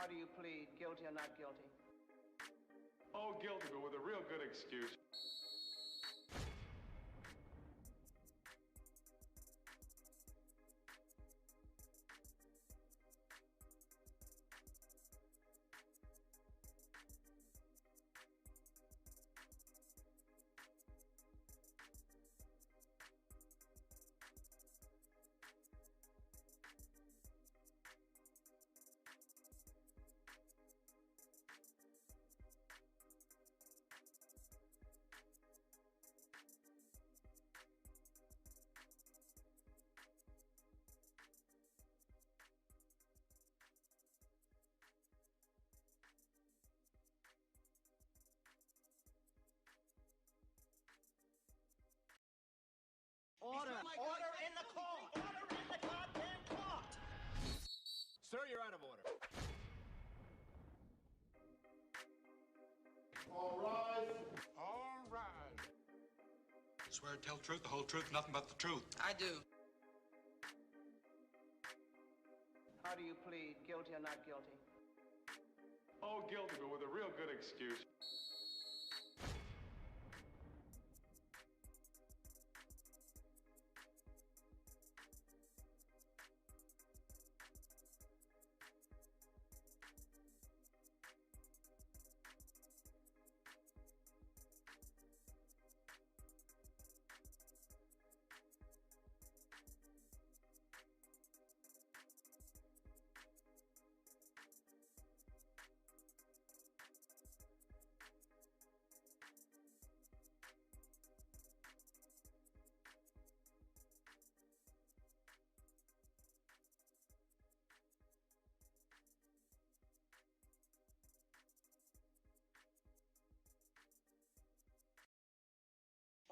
How do you plead, guilty or not guilty? Oh, guilty, but with a real good excuse. Order in the court! Order in the goddamn court! Sir, you're out of order. All rise. All right. Swear to tell the truth, the whole truth, nothing but the truth. I do. How do you plead, guilty or not guilty? Oh, guilty, but with a real good excuse.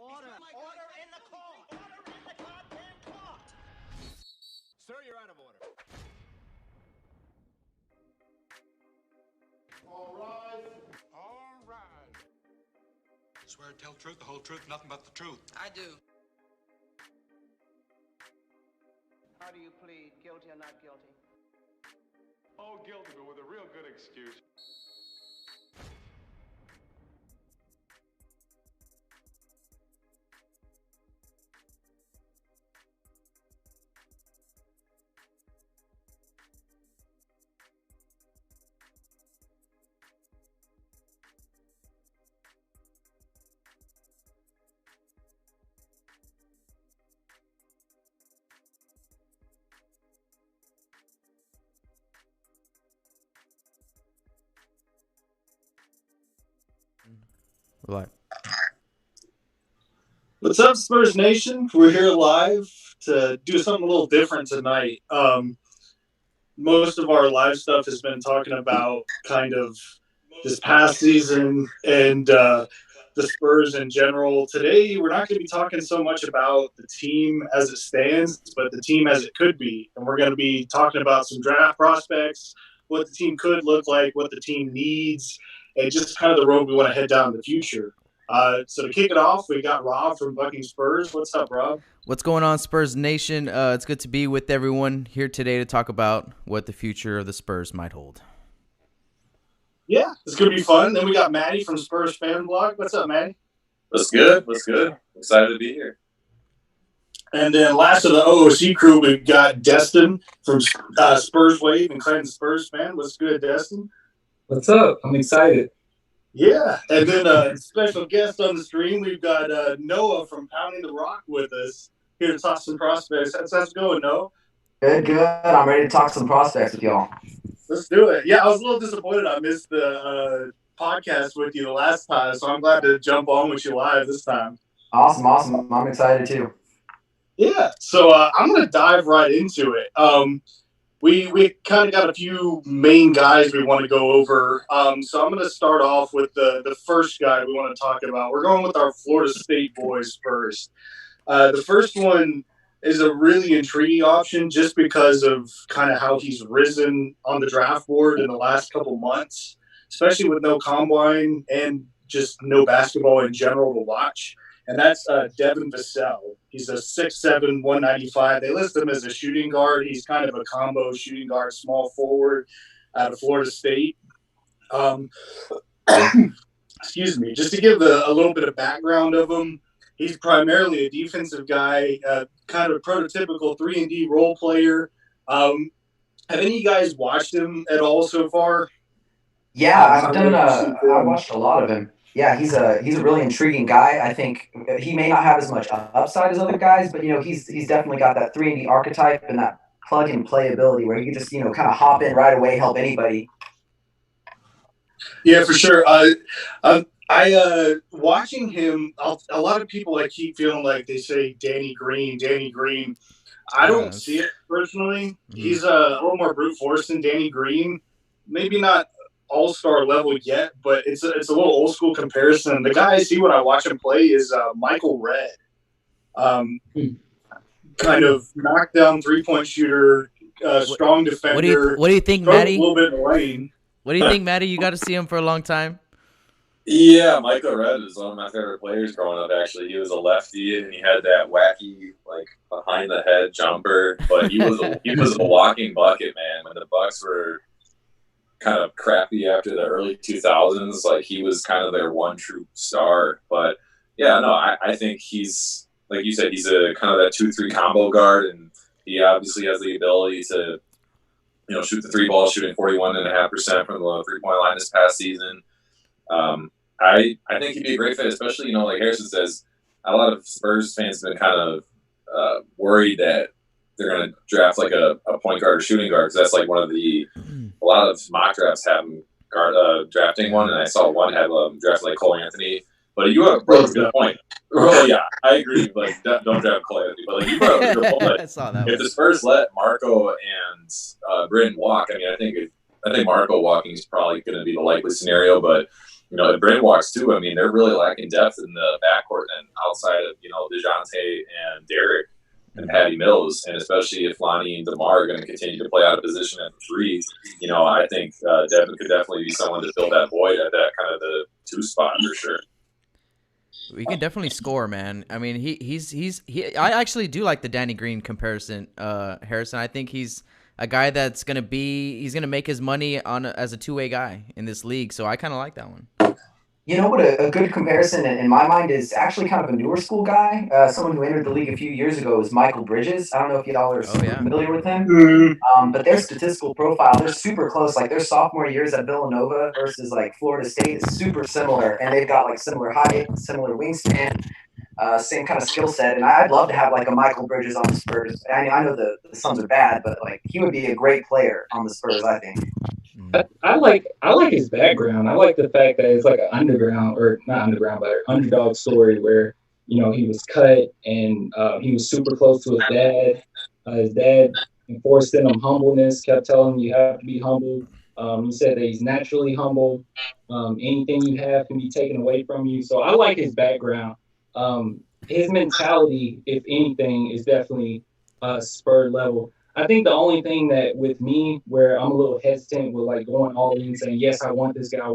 Order in the court! Order in the goddamn court! Sir, you're out of order. All rise. All right. Swear to tell the truth, the whole truth, nothing but the truth. I do. How do you plead, guilty or not guilty? Oh, guilty, but with a real good excuse. What? What's up, Spurs Nation? We're here live to do something a little different tonight. Most of our live stuff has been talking about kind of this past season and the Spurs in general. Today, we're not going to be talking so much about the team as it stands, but the team as it could be. And we're going to be talking about some draft prospects, what the team could look like, what the team needs, and just kind of the road we want to head down in the future. So to kick it off, we got Rob from Bucking Spurs. What's up, Rob? What's going on, Spurs Nation? It's good to be with everyone here today to talk about what the future of the Spurs might hold. Yeah, it's going to be fun. Then we got Maddie from Spurs Fan Blog. What's up, Maddie? What's good? What's good? Excited to be here. And then last of the OOC crew, we've got Destin from Spurs Wave and Clinton Spurs Fan. What's good, Destin? What's up? I'm excited. Yeah, and then a special guest on the stream, we've got Noah from Pounding the Rock with us here to talk some prospects. How's it going, Noah? Good. I'm ready to talk some prospects with y'all. Let's do it. Yeah, I was a little disappointed I missed the podcast with you the last time, so I'm glad to jump on with you live this time. Awesome. I'm excited too. Yeah, so I'm going to dive right into it. We kind of got a few main guys we want to go over. So I'm going to start off with the first guy we want to talk about. We're going with our Florida State boys first. The first one is a really intriguing option just because of kind of how he's risen on the draft board in the last couple months, especially with no combine and just no basketball in general to watch. And that's Devin Vassell. He's a 6'7", 195. They list him as a shooting guard. He's kind of a combo shooting guard, small forward. out of Florida State. Excuse me. Just to give a little bit of background of him, he's primarily a defensive guy, kind of prototypical 3-and-D role player. Have any of you guys watched him at all so far? Yeah, I watched a lot of him. Yeah, he's a really intriguing guy. I think he may not have as much upside as other guys, but he's definitely got that 3-and-D archetype and that plug and play ability where he can just kind of hop in right away, help anybody. Yeah, for sure. Watching him, a lot of people keep feeling like they say Danny Green. I don't see it personally. He's a little more brute force than Danny Green. Maybe not all-star level yet, but it's a little old school comparison. The guy I see when I watch him play is Michael Redd. Kind of knockdown 3-point shooter, strong defender. What do you think, Maddie? A little bit in the lane. What do you think, Maddie? You got to see him for a long time. Yeah, Michael Redd is one of my favorite players growing up, actually. He was a lefty, and he had that wacky, behind-the-head jumper. But he was a walking bucket, man. When the Bucks were kind of crappy after the early 2000s, he was kind of their one true star. But, yeah, no, I think he's, like you said, he's a kind of that 2-3 combo guard, and he obviously has the ability to, shoot the three ball, shooting 41.5% from the three-point line this past season. I think he'd be a great fit, especially, like Harrison says, a lot of Spurs fans have been kind of worried that they're going to draft a point guard or shooting guard, because that's one of a lot of mock drafts have him drafting one, and I saw one have drafted Cole Anthony. But you have a good point. Well, yeah, I agree. Don't draft Cole Anthony. But you brought up a good point. I saw that. If the Spurs let Marco and Britton walk, I think Marco walking is probably going to be the likely scenario. But if Britton walks too, they're really lacking depth in the backcourt and outside of DeJounte and Derek and Patty Mills, and especially if Lonnie and DeMar are going to continue to play out of position at the three, I think Devin could definitely be someone to fill that void at that kind of the 2 spot for sure. We can definitely score, man. I actually do like the Danny Green comparison, Harrison. I think he's a guy that's gonna make his money as a 2-way guy in this league. So I kind of like that one. What a good comparison in my mind is actually kind of a newer school guy. Someone who entered the league a few years ago is Michael Bridges. I don't know if y'all are familiar with him. Mm-hmm. But their statistical profile, they're super close. Their sophomore years at Villanova versus Florida State is super similar. And they've got similar height, similar wingspan, same kind of skill set. And I'd love to have a Michael Bridges on the Spurs. I know the Suns are bad, but he would be a great player on the Spurs, I think. I like his background. I like the fact that it's an underground, or not underground, but underdog story where, he was cut and he was super close to his dad. His dad enforced in him humbleness, kept telling him you have to be humble. He said that he's naturally humble. Anything you have can be taken away from you. So I like his background. His mentality, if anything, is definitely Spur level. I think the only thing that with me where I'm a little hesitant with going all in and saying, yes, I want this guy,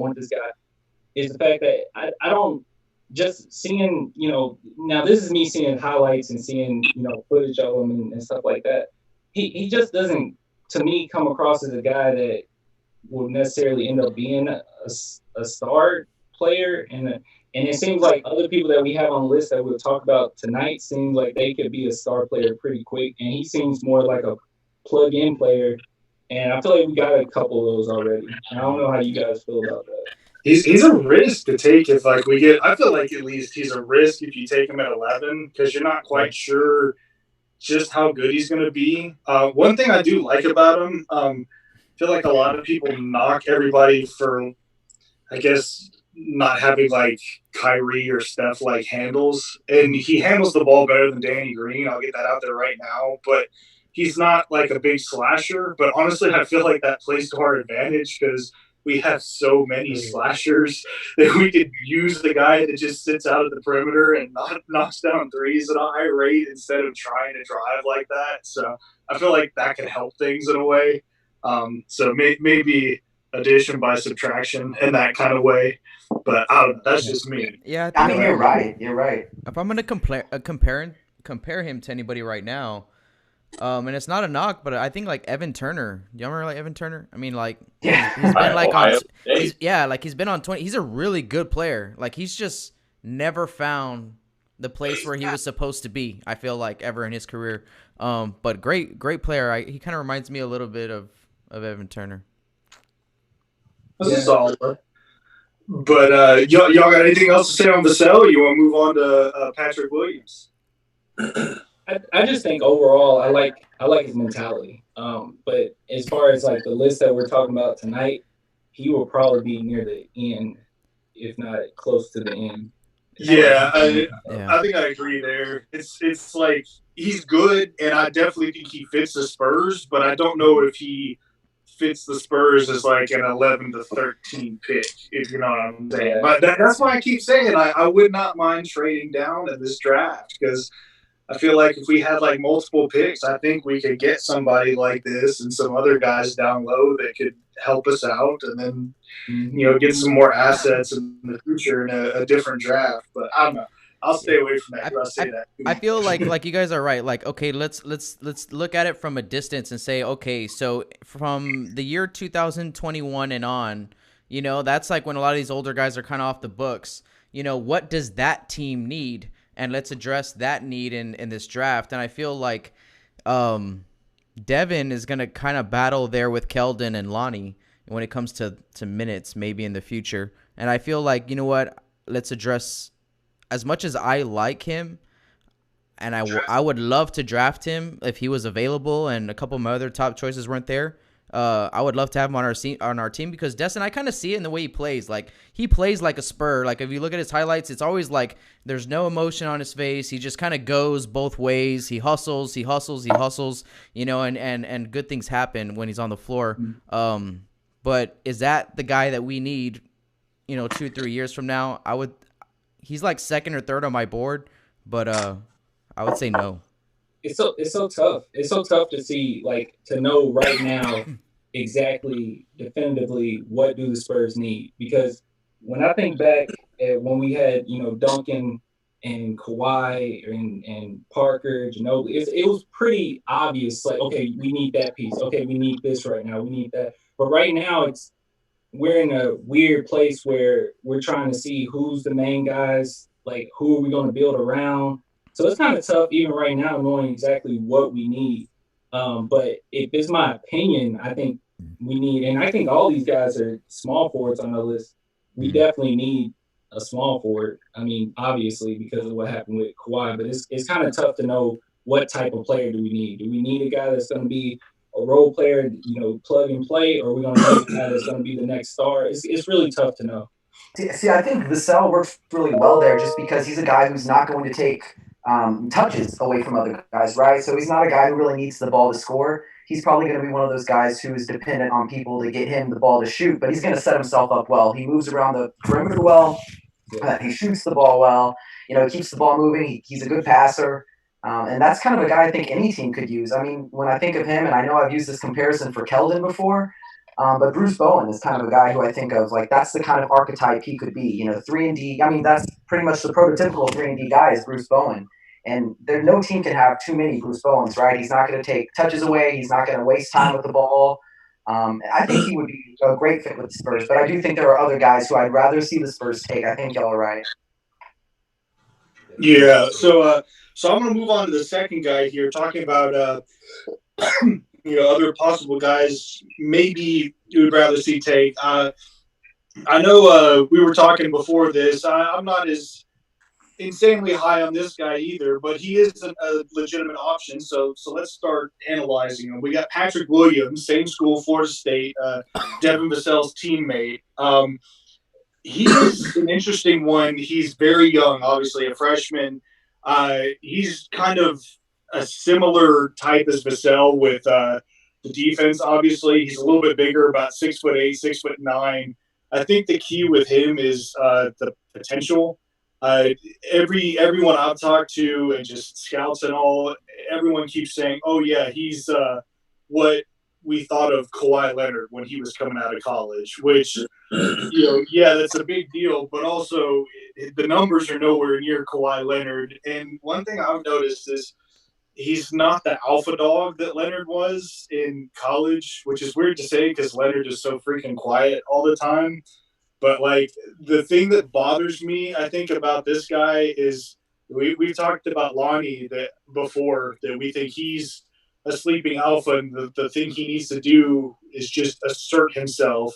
is the fact that I don't just seeing, now this is me seeing highlights and seeing, footage of him and stuff like that. He just doesn't, to me, come across as a guy that will necessarily end up being a star player. And it seems like other people that we have on the list that we'll talk about tonight seems like they could be a star player pretty quick. And he seems more like a plug-in player. And I feel like we got a couple of those already. I don't know how you guys feel about that. He's a risk to take if we get. I feel like at least he's a risk if you take him at 11 because you're not quite sure just how good he's going to be. One thing I do like about him, I feel like a lot of people knock everybody for, I guess, not having Kyrie or Steph handles, and he handles the ball better than Danny Green. I'll get that out there right now, but he's not a big slasher. But honestly, I feel like that plays to our advantage because we have so many slashers that we could use the guy that just sits out at the perimeter and knocks down threes at a high rate instead of trying to drive like that. So I feel like that can help things in a way. So maybe addition by subtraction in that kind of way. But that's just me. Yeah, you're right. You're right. If I'm gonna compare him to anybody right now, And it's not a knock, but I think like Evan Turner. Do you remember like Evan Turner? I mean, like Yeah. he's been like on. Ohio State. He's been on 20. He's a really good player. Like he's just never found the place where he was supposed to be. I feel like ever in his career. But great player. He kind of reminds me a little bit of Evan Turner. That's a solid one. But y'all got anything else to say on Vassell? You want to move on to Patrick Williams? I just think overall I like his mentality. But as far as like the list that we're talking about tonight, he will probably be near the end, if not close to the end. Yeah, I think I agree there. It's like he's good, and I definitely think he fits the Spurs, but I don't know if he fits the Spurs as like an 11 to 13 pick, if you know what I'm saying. Yeah. But that's why I keep saying I would not mind trading down in this draft, because I feel like if we had like multiple picks, I think we could get somebody like this and some other guys down low that could help us out, and then get some more assets in the future in a different draft. But I don't know. I'll stay away from that. I'll say that. I feel like you guys are right. Like, okay, let's look at it from a distance and say, okay, so from the year 2021 and on, that's like when a lot of these older guys are kind of off the books. What does that team need? And let's address that need in this draft. And I feel like Devin is going to kind of battle there with Keldon and Lonnie when it comes to minutes maybe in the future. And I feel like, you know what, let's address, as much as I like him and I would love to draft him if he was available and a couple of my other top choices weren't there, I would love to have him on our team because Destin, I kind of see it in the way he plays. Like he plays like a Spur. Like if you look at his highlights, it's always like there's no emotion on his face. He just kind of goes both ways. He hustles, and good things happen when he's on the floor. But is that the guy that we need, 2-3 years from now? He's like second or third on my board, but I would say no. It's so tough. It's so tough to see, like, to know right now exactly, definitively, what do the Spurs need? Because when I think back at when we had, Duncan and Kawhi and Parker, Ginobili, it was pretty obvious. Like, okay, we need that piece. Okay, we need this right now. We need that. But right now, we're in a weird place where we're trying to see who's the main guys. Like, who are we going to build around? So it's kind of tough even right now knowing exactly what we need. But if it's my opinion, I think we need, and I think all these guys are small forwards on the list. We definitely need a small forward. I mean, obviously because of what happened with Kawhi, but it's kind of tough to know what type of player do we need. Do we need a guy that's going to be a role player, plug and play, or are we going to need a guy that's going to be the next star? It's really tough to know. See, I think Vassell works really well there just because he's a guy who's not going to take touches away from other guys, right? So he's not a guy who really needs the ball to score. He's probably going to be one of those guys who is dependent on people to get him the ball to shoot, but he's going to set himself up well. He moves around the perimeter well. He shoots the ball well. Keeps the ball moving. He's a good passer. And that's kind of a guy I think any team could use. I mean, when I think of him, and I know I've used this comparison for Keldon before, but Bruce Bowen is kind of a guy who I think of, like, that's the kind of archetype he could be. 3-and-D. I mean, that's pretty much the prototypical 3-and-D guy is Bruce Bowen. And no team can have too many Bruce Bowens, right? He's not going to take touches away. He's not going to waste time with the ball. I think he would be a great fit with the Spurs. But I do think there are other guys who I'd rather see the Spurs take. I think y'all are right. Yeah. So I'm going to move on to the second guy here, talking about other possible guys maybe you would rather see take. I know we were talking before this. I'm not as insanely high on this guy either, but he is a legitimate option. So let's start analyzing him. We got Patrick Williams, same school, Florida State, Devin Vassell's teammate. He's an interesting one. He's very young, obviously a freshman. He's kind of a similar type as Vassell with the defense. Obviously, he's a little bit bigger, about 6'8", 6'9". I think the key with him is the potential. Everyone I've talked to and just scouts and all, everyone keeps saying, "Oh yeah, he's what we thought of Kawhi Leonard when he was coming out of college." Which, that's a big deal. But also, the numbers are nowhere near Kawhi Leonard. And one thing I've noticed is he's not the alpha dog that Leonard was in college, which is weird to say because Leonard is so freaking quiet all the time. But like the thing that bothers me, I think, about this guy is we've talked about Lonnie that before, that we think he's a sleeping alpha, and the thing he needs to do is just assert himself.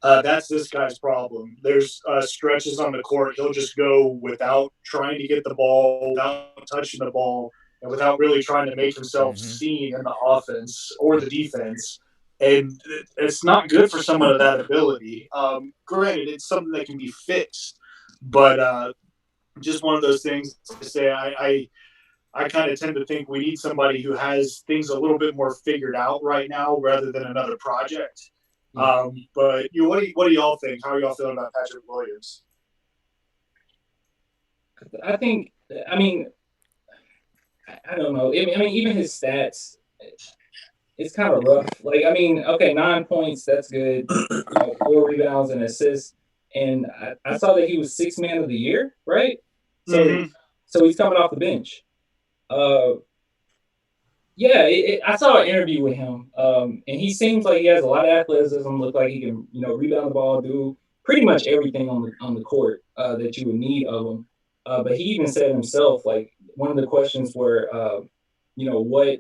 That's this guy's problem. There's stretches on the court. He'll just go without trying to get the ball, without touching the ball, and without really trying to make himself seen in the offense or the defense. And it's not good for someone of that ability. Granted, it's something that can be fixed, but just one of those things to say. I kind of tend to think we need somebody who has things a little bit more figured out right now rather than another project. But what do y'all think? How are y'all feeling about Patrick Williams? I don't know. Even his stats, it's kind of rough. Like, okay, 9 points, that's good. 4 rebounds and assists. And I saw that he was 6th man of the year, right? So he's coming off the bench. I saw an interview with him, and he seems like he has a lot of athleticism. Look like he can, rebound the ball, do pretty much everything on the court that you would need of him. But he even said himself, like, one of the questions were, what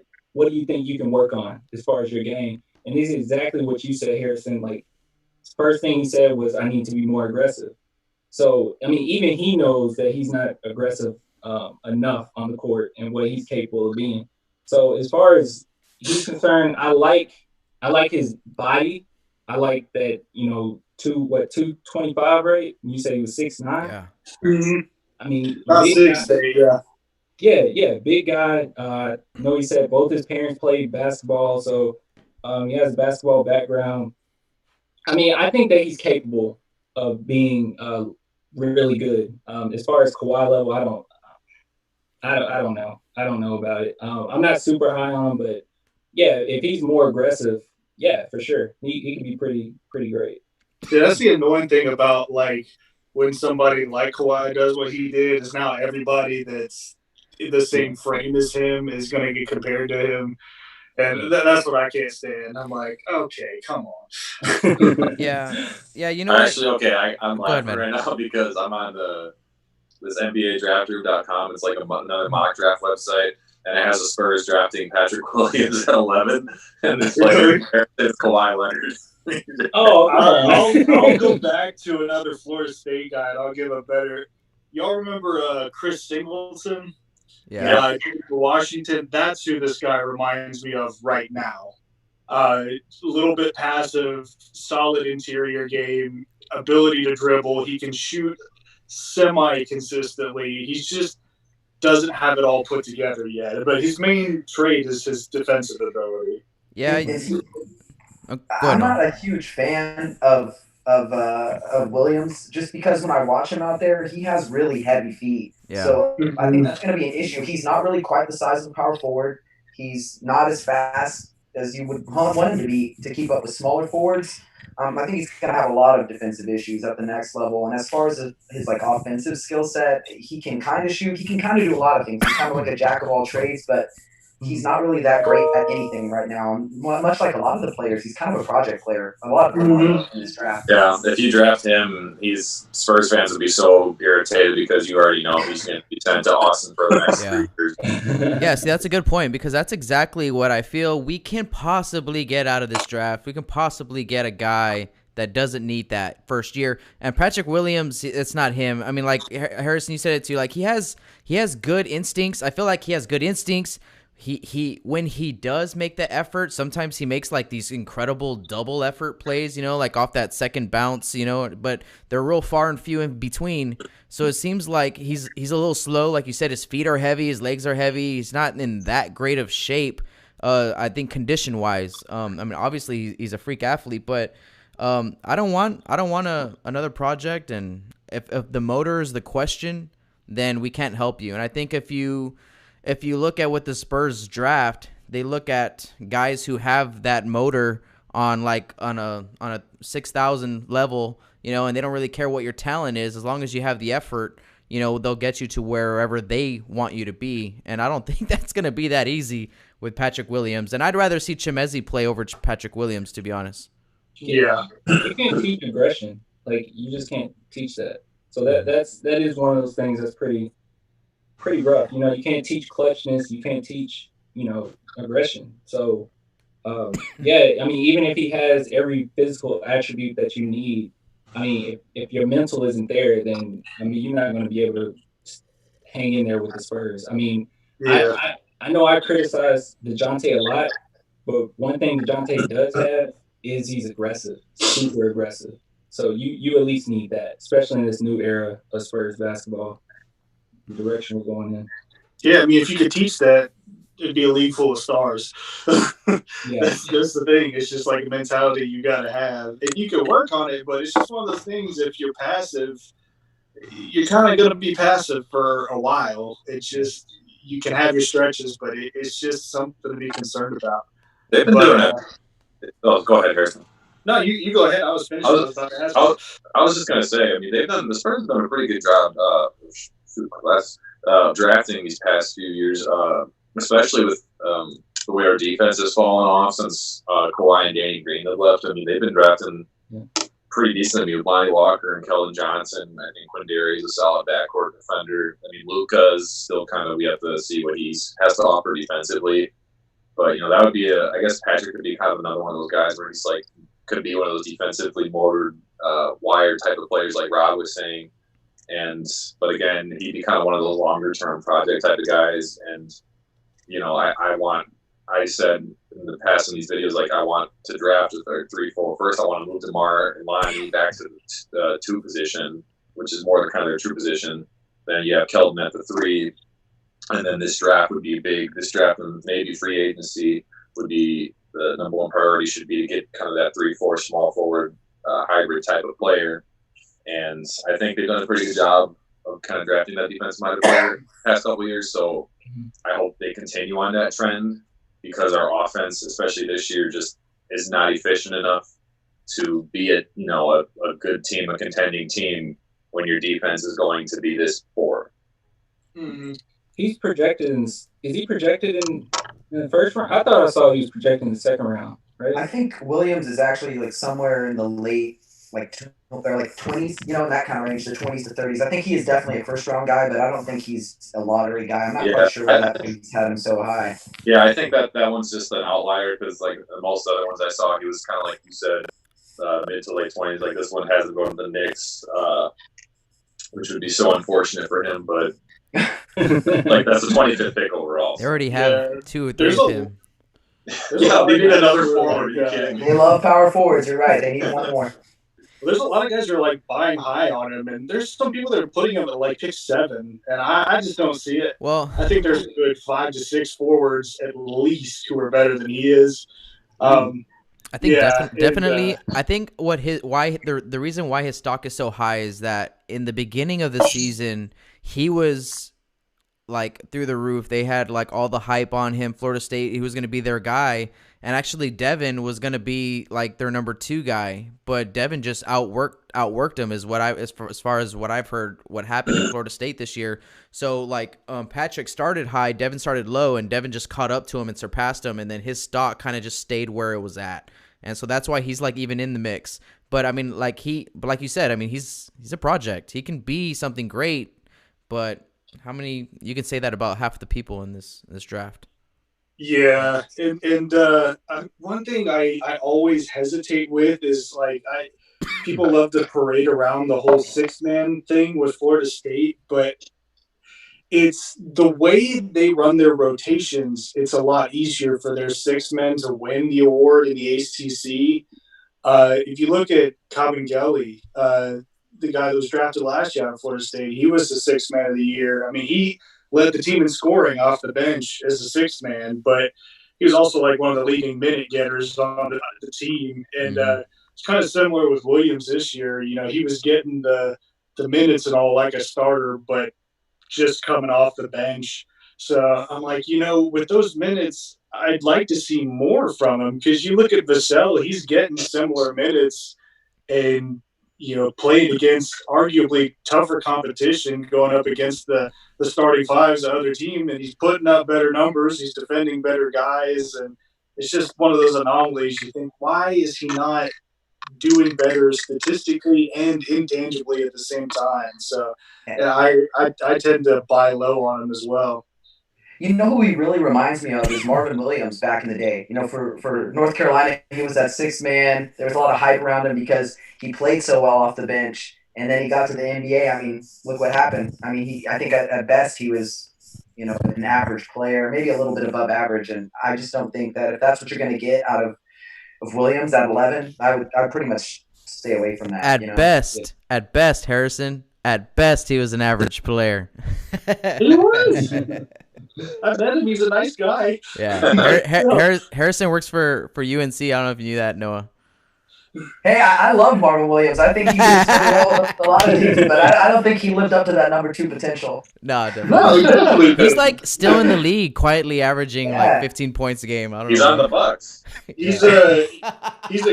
do you think you can work on as far as your game? And this is exactly what you said, Harrison. Like, first thing he said was, I need to be more aggressive. So, even he knows that he's not aggressive enough on the court and what he's capable of being. So, as far as he's concerned, I like his body. I like that, 225, right? You said he was 6'9"? Yeah. About 6'8", yeah. Yeah, big guy. He said both his parents played basketball, so he has a basketball background. I think that he's capable of being really good. As far as Kawhi level, I don't know. I don't know about it. I'm not super high on him, but yeah, if he's more aggressive, yeah, for sure, he can be pretty great. Yeah, that's the annoying thing about, like, when somebody like Kawhi does what he did, is now everybody that's in the same frame as him is going to get compared to him. And that's what I can't stand. I'm like, okay, come on. Yeah, Actually, okay, I'm laughing right now because I'm on this NBA draftgroup.com. It's like another mock draft website, and it has the Spurs drafting Patrick Williams at 11, and this player is Kawhi Leonard. I'll go back to another Florida State guy, and I'll give a better. Y'all remember Chris Singleton? Yeah. Washington. That's who this guy reminds me of right now. A little bit passive, solid interior game, ability to dribble. He can shoot semi-consistently. He just doesn't have it all put together yet. But his main trait is his defensive ability. Yeah. I'm not a huge fan of Williams, just because when I watch him out there, he has really heavy feet. Yeah. So I think that's going to be an issue. He's not really quite the size of a power forward. He's not as fast as you would want him to be to keep up with smaller forwards. I think he's going to have a lot of defensive issues at the next level. And as far as his like offensive skill set, he can kind of shoot. He can kind of do a lot of things. He's kind of like a jack of all trades, but he's not really that great at anything right now. Much like a lot of the players, he's kind of a project player. A lot of them in this draft. Yeah, if you draft him, Spurs fans would be so irritated because you already know he's going to be sent to Austin for the next 3 years. Yeah, see, that's a good point, because that's exactly what I feel we can possibly get out of this draft. We can possibly get a guy that doesn't need that first year. And Patrick Williams, it's not him. Like Harrison, you said it too. Like he has good instincts. I feel like he has good instincts. He when he does make the effort, sometimes he makes like these incredible double effort plays, like off that second bounce, but they're real far and few in between. So it seems like he's a little slow. Like you said, his feet are heavy, his legs are heavy. He's not in that great of shape. I think condition wise. Obviously he's a freak athlete, but I don't want another project. And if the motor is the question, then we can't help you. And I think if you look at what the Spurs draft, they look at guys who have that motor on a 6,000 level, and they don't really care what your talent is. As long as you have the effort, they'll get you to wherever they want you to be. And I don't think that's going to be that easy with Patrick Williams. And I'd rather see Chimezie play over Patrick Williams, to be honest. Yeah. You can't teach aggression. Like, you just can't teach that. So that is one of those things that's pretty rough. You can't teach clutchness. You can't teach, aggression. So, yeah, I mean, even if he has every physical attribute that you need, I mean, if your mental isn't there, then, I mean, you're not going to be able to hang in there with the Spurs. I mean, Yeah. I know I criticize DeJounte a lot, but one thing DeJounte does have is he's aggressive, super aggressive. So you at least need that, especially in this new era of Spurs basketball, the direction we're going in. Yeah, I mean, if you could teach that, it'd be a league full of stars. Yeah. That's the thing. It's just like a mentality you got to have. And you can work on it, but it's just one of those things, if you're passive, you're kind of going to be passive for a while. It's just, you can have your stretches, but it's just something to be concerned about. They've been doing it. Oh, go ahead, Harrison. No, you go ahead. I was finished. I was just going to say, I mean, the Spurs have done a pretty good job drafting these past few years, especially with the way our defense has fallen off since Kawhi and Danny Green have left. I mean, they've been drafting pretty decently with Lonnie Walker and Keldon Johnson. I think Quindary is a solid backcourt defender. I mean, Luka is still kind of, we have to see what he has to offer defensively. But, that would be I guess Patrick could be kind of another one of those guys where he's like, could be one of those defensively motored, wired type of players like Rob was saying. But again, he'd be kind of one of those longer term project type of guys. And, I said in the past in these videos, like, I want to draft a 3-4. First, I want to move DeMar and Lonnie back to the 2 position, which is more the kind of their true position. Then you have Keldon at the 3. And then this draft would be big. This draft and maybe free agency would be the number one priority, should be to get kind of that 3-4 small forward hybrid type of player. And I think they've done a pretty good job of kind of drafting that defensive-minded player the past couple of years. So I hope they continue on that trend, because our offense, especially this year, just is not efficient enough to be a good team, a contending team, when your defense is going to be this poor. Mm-hmm. He's projected is he projected in the first round? I thought I saw he was projected in the second round, right? I think Williams is actually like somewhere in the late, they're like 20s, in that kind of range, the 20s to 30s. I think he is definitely a first-round guy, but I don't think he's a lottery guy. I'm not quite sure why that had him so high. Yeah, I think that one's just an outlier, because like most other ones I saw, he was kind of like you said, mid to late 20s. Like, this one hasn't gone to the Knicks, which would be so unfortunate for him, but like, that's the 25th pick overall. They already have 2 or 3 of him. Yeah, they need another forward. Are you kidding me? They love power forwards. You're right. They need one more. There's a lot of guys who are like buying high on him, and there's some people that are putting him at like pick 7, and I just don't see it. Well, I think there's a good 5 to 6 forwards at least who are better than he is. I think definitely. I think the reason why his stock is so high is that in the beginning of the season he was like through the roof. They had like all the hype on him. Florida State, he was going to be their guy. And actually Devin was going to be like their number 2 guy, but Devin just outworked him, is what as far as what I've heard, what happened in Florida State this year. So like Patrick started high, Devin started low, and Devin just caught up to him and surpassed him. And then his stock kind of just stayed where it was at. And so that's why he's like even in the mix. But I mean, like you said, I mean, he's a project. He can be something great, but how many, you can say that about half the people in this draft. Yeah, and one thing I always hesitate with is like people love to parade around the whole 6-man thing with Florida State, but it's the way they run their rotations. It's a lot easier for their 6 men to win the award in the ACC. If you look at Kabengele, the guy that was drafted last year out of Florida State, he was the 6th man of the year. I mean, he led the team in scoring off the bench as a 6th man, but he was also like one of the leading minute getters on the team. And it's kind of similar with Williams this year. He was getting the minutes and all like a starter, but just coming off the bench. So I'm like, with those minutes, I'd like to see more from him, because you look at Vassell, he's getting similar minutes, and playing against arguably tougher competition, going up against the starting fives of the other team, and he's putting up better numbers. He's defending better guys, and it's just one of those anomalies. You think, why is he not doing better statistically and intangibly at the same time? So I tend to buy low on him as well. You know who he really reminds me of is Marvin Williams back in the day. For North Carolina, he was that sixth man. There was a lot of hype around him because he played so well off the bench. And then he got to the NBA. I mean, look what happened. I mean, I think at best he was, an average player, maybe a little bit above average. And I just don't think that if that's what you're going to get out of Williams at 11, I'd pretty much stay away from that. At best, Harrison, at best he was an average player. He was. I met him. He's a nice guy. Yeah. Harrison works for UNC. I don't know if you knew that, Noah. Hey, I love Marvin Williams. I think he did a lot of things, but I don't think he lived up to that number 2 potential. No, definitely. He's like still in the league, quietly averaging like 15 points a game. I don't know. He's on the Bucks. He's a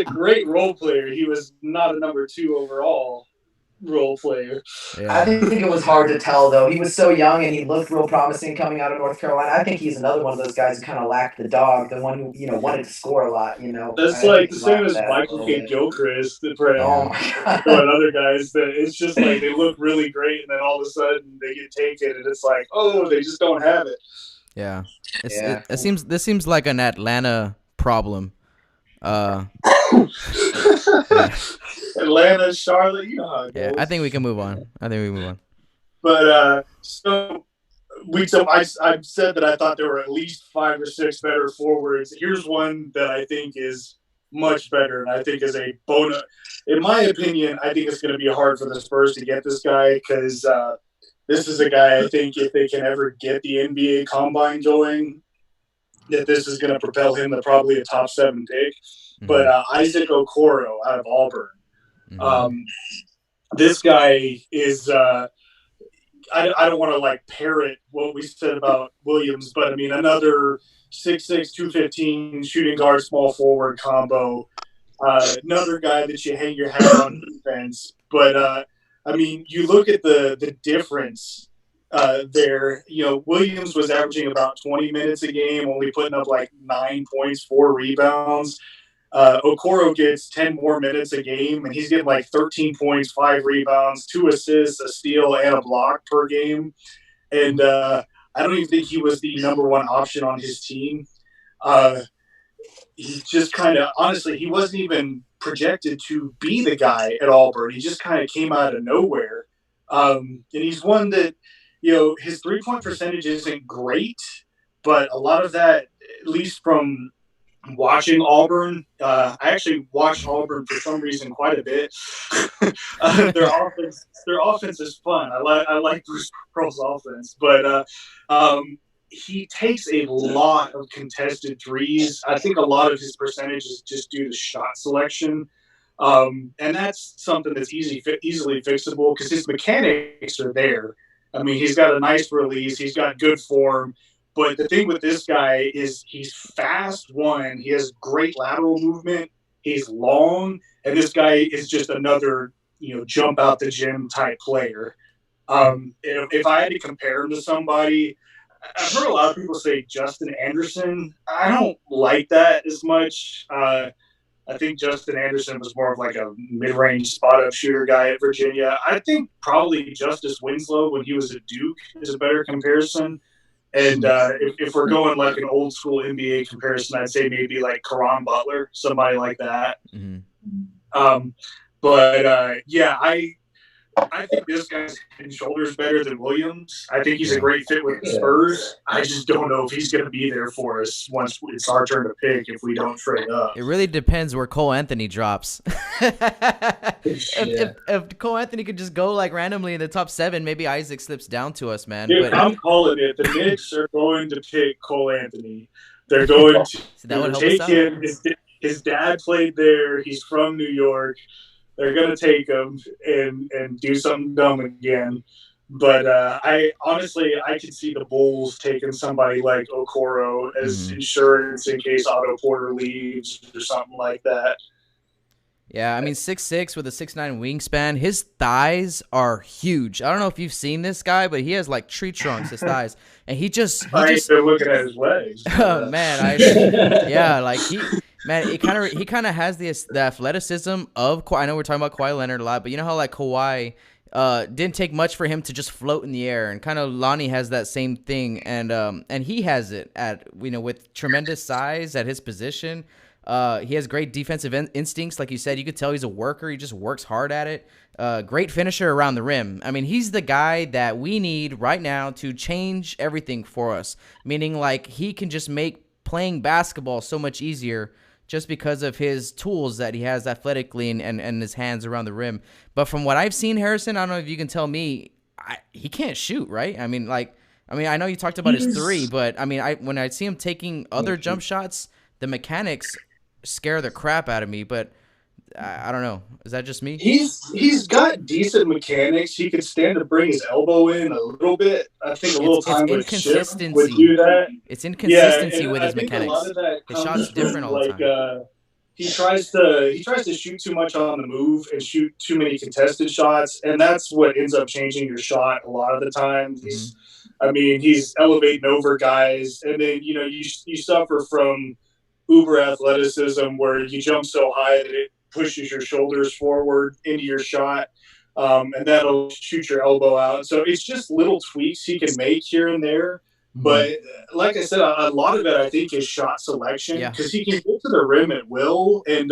great role player. He was not a number 2 overall role player. Yeah. I think it was hard to tell, though. He was so young, and he looked real promising coming out of North Carolina. I think he's another one of those guys who kind of lacked the dog, the one who, wanted to score a lot, That's like the same as Michael K. Gilchrist and other guys. That it's just like they look really great, and then all of a sudden they get taken, and it's like, oh, they just don't have it. Yeah. This seems like an Atlanta problem. Atlanta, Charlotte, you know how it goes. Yeah, I think we can move on. But I've said that I thought there were at least 5 or 6 better forwards. Here's one that I think is much better, and I think is a bona. In my opinion, I think it's going to be hard for the Spurs to get this guy because this is a guy I think if they can ever get the NBA Combine going, that this is going to propel him to probably a top 7 pick. Mm-hmm. But Isaac Okoro out of Auburn. Mm-hmm. This guy is I don't want to like parrot what we said about Williams, but I mean another 6'6", 215 shooting guard, small forward combo. Another guy that you hang your hat on defense. But I mean, you look at the difference there. Williams was averaging about 20 minutes a game, only putting up like 9 points, 4 rebounds. Okoro gets 10 more minutes a game, and he's getting like 13 points, 5 rebounds, 2 assists, a steal, and a block per game. And I don't even think he was the number 1 option on his team. He just kind of, honestly, he wasn't even projected to be the guy at Auburn. He just kind of came out of nowhere. And he's one that, his 3-point percentage isn't great, but a lot of that, at least from watching Auburn, I actually watched Auburn for some reason quite a bit. Their offense is fun. I like Bruce Pearl's offense, but he takes a lot of contested threes. I think a lot of his percentage is just due to shot selection, and that's something that's easily fixable because his mechanics are there. I mean, he's got a nice release. He's got good form. But the thing with this guy is he's fast, he has great lateral movement, he's long, and this guy is just another, jump out the gym type player. If I had to compare him to somebody, I've heard a lot of people say Justin Anderson. I don't like that as much. I think Justin Anderson was more of like a mid-range spot-up shooter guy at Virginia. I think probably Justice Winslow when he was at Duke is a better comparison. And if we're going like an old school NBA comparison, I'd say maybe like Caron Butler, somebody like that. Mm-hmm. I think this guy's head and shoulders better than Williams. I think he's a great fit with the Spurs. I just don't know if he's going to be there for us once it's our turn to pick if we don't trade up. It really depends where Cole Anthony drops. If Cole Anthony could just go like randomly in the top 7, maybe Isaac slips down to us, man. Dude, but I'm calling it. The Knicks are going to pick Cole Anthony. They're going to take him. His dad played there. He's from New York. They're going to take him and do something dumb again. But I could see the Bulls taking somebody like Okoro as insurance in case Otto Porter leaves or something like that. Yeah, I mean 6'6" with a 6'9" wingspan. His thighs are huge. I don't know if you've seen this guy, but he has like tree trunks, his thighs. And he just ain't been looking at his legs. Oh man, like he kind of has the athleticism of Kawhi. I know we're talking about Kawhi Leonard a lot, but you know how like Kawhi didn't take much for him to just float in the air, and kind of Lonnie has that same thing, and he has it at with tremendous size at his position. He has great defensive instincts, like you said. You could tell he's a worker. He just works hard at it. Great finisher around the rim. I mean, he's the guy that we need right now to change everything for us. Meaning, like, he can just make playing basketball so much easier just because of his tools that he has athletically and his hands around the rim. But from what I've seen, Harrison, I don't know if you can tell me, he can't shoot, right? I mean, I know you talked about his three, but I mean, when I see him taking other jump shots, the mechanics scare the crap out of me, but I don't know. Is that just me? He's got decent mechanics. He could stand to bring his elbow in a little bit. I think a little time with Chip would do that. It's inconsistency with his mechanics. A lot of that his shot's different all the time. He tries to shoot too much on the move and shoot too many contested shots, and that's what ends up changing your shot a lot of the time. He's elevating over guys, and then you suffer from uber athleticism where you jump so high that it pushes your shoulders forward into your shot, and that'll shoot your elbow out. So it's just little tweaks he can make here and there. But like I said, a lot of it I think is shot selection, because he can get to the rim at will. And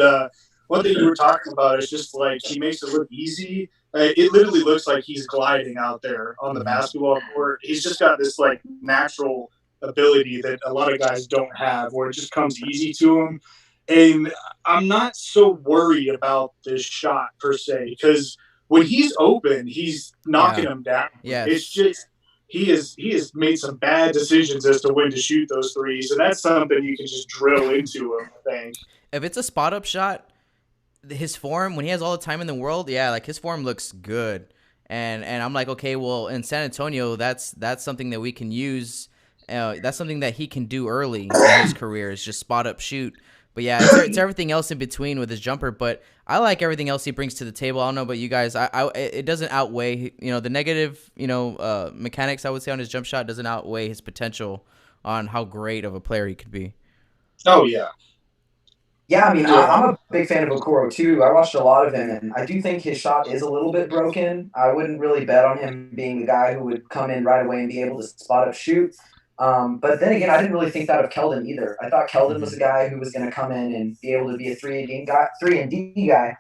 one thing you were talking about is just like he makes it look easy. It literally looks like he's gliding out there on the basketball court. He's just got this like natural ability that a lot of guys don't have, where it just comes easy to him. And I'm not so worried about this shot per se, because when he's open, he's knocking them down. Yeah, it's just he has made some bad decisions as to when to shoot those threes, and that's something you can just drill into him, I think. If it's a spot up shot, his form, when he has all the time in the world, like his form looks good. And I'm like, okay, well, in San Antonio, that's something that we can use. That's something that he can do early in his career, is just spot up shoot. But yeah, it's everything else in between with his jumper. But I like everything else he brings to the table. I don't know about you guys. It doesn't outweigh, the negative, mechanics, I would say, on his jump shot doesn't outweigh his potential on how great of a player he could be. Oh, yeah. Yeah, I mean, I'm a big fan of Okoro, too. I watched a lot of him, and I do think his shot is a little bit broken. I wouldn't really bet on him being the guy who would come in right away and be able to spot up shoot. But then again, I didn't really think that of Keldon either. I thought Keldon was a guy who was going to come in and be able to be a 3 and D guy.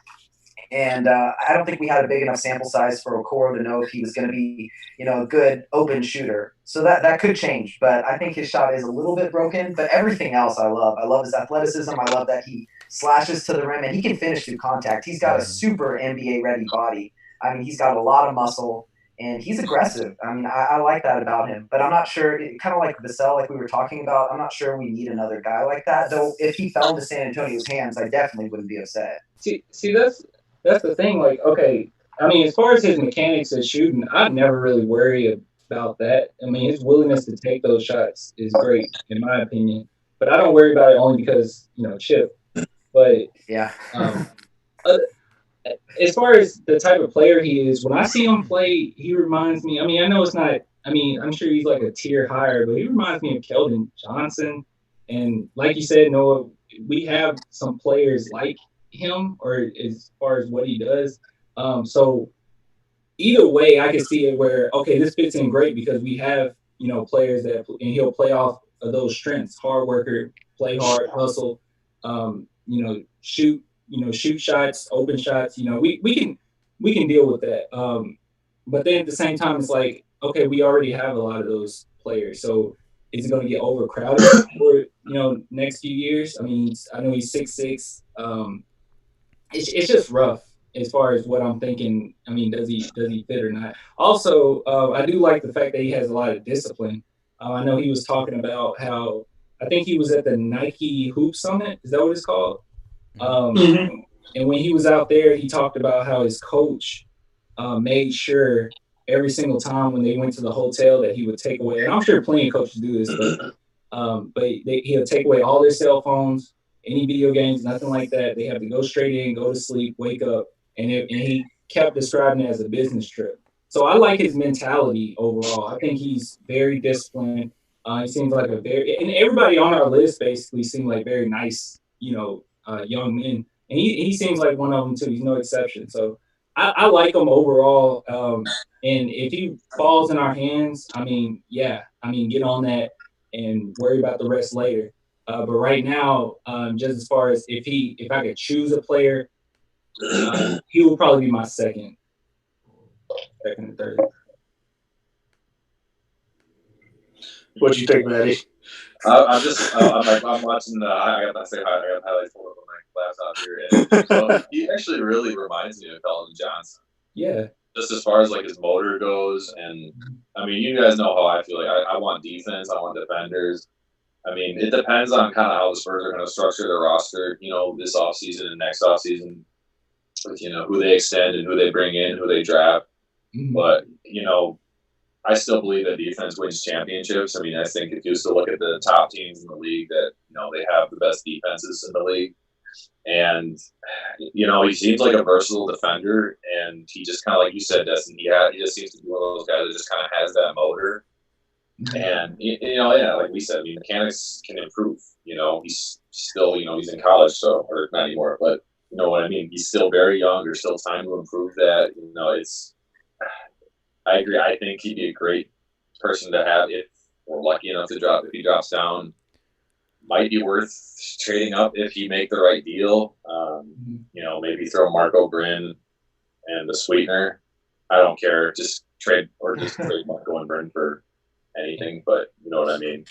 And I don't think we had a big enough sample size for Okoro to know if he was going to be, a good open shooter. So that could change. But I think his shot is a little bit broken. But everything else I love. I love his athleticism. I love that he slashes to the rim, and he can finish through contact. He's got a super NBA-ready body. I mean, he's got a lot of muscle. And he's aggressive. I mean, I like that about him. But I'm not sure, kind of like Vassell, like we were talking about, I'm not sure we need another guy like that. Though if he fell into San Antonio's hands, I definitely wouldn't be upset. See, that's the thing. Like, okay, I mean, as far as his mechanics of shooting, I'd never really worry about that. I mean, his willingness to take those shots is great, in my opinion. But I don't worry about it only because, Chip. But yeah. As far as the type of player he is, when I see him play, he reminds me, I mean, I know it's not, I mean, I'm sure he's like a tier higher, but he reminds me of Keldon Johnson. And like you said, Noah, we have some players like him, or as far as what he does. So either way, I can see it where, okay, this fits in great because we have, players that, and he'll play off of those strengths, hard worker, play hard, hustle, shoot shots, open shots. We can deal with that. But then at the same time, it's like, okay, we already have a lot of those players. So is it going to get overcrowded for next few years? I mean, I know he's 6'6". It's just rough as far as what I'm thinking. I mean, does he fit or not? Also, I do like the fact that he has a lot of discipline. I know he was talking about how, I think he was at the Nike Hoop Summit. Is that what it's called? And when he was out there, he talked about how his coach made sure every single time when they went to the hotel that he would take away, and I'm sure plenty of coaches do this, but he'll take away all their cell phones, any video games, nothing like that. They have to go straight in, go to sleep, wake up, and he kept describing it as a business trip. So I like his mentality overall. I think he's very disciplined. He seems like and everybody on our list basically seemed like very nice, young men. And he seems like one of them too. He's no exception. So I like him overall. And if he falls in our hands, get on that and worry about the rest later. But right now, just as far as if I could choose a player, he will probably be my second and third. What do you think, Maddie? I'm watching. I got highlights pulled up on my laptop here, and so he actually really reminds me of Keldon Johnson. Yeah. Just as far as like his motor goes, and I mean, you guys know how I feel. Like I want defense, I want defenders. I mean, it depends on kind of how the Spurs are going to structure their roster, this offseason and next offseason, with who they extend and who they bring in, who they draft. Mm-hmm. But I still believe that defense wins championships. I mean, I think if you still look at the top teams in the league, that they have the best defenses in the league. And he seems like a versatile defender, and he just kind of, like you said, Destin, he just seems to be one of those guys that just kind of has that motor. And like we said, I mean, mechanics can improve. He's still, he's in college, so, or not anymore, but you know what I mean. He's still very young. There's still time to improve that. I agree. I think he'd be a great person to have if we're lucky enough to drop. If he drops down, might be worth trading up if you make the right deal. Maybe throw Marco Brin and the sweetener. I don't care. Just trade Marco and Brin for anything, but you know what I mean.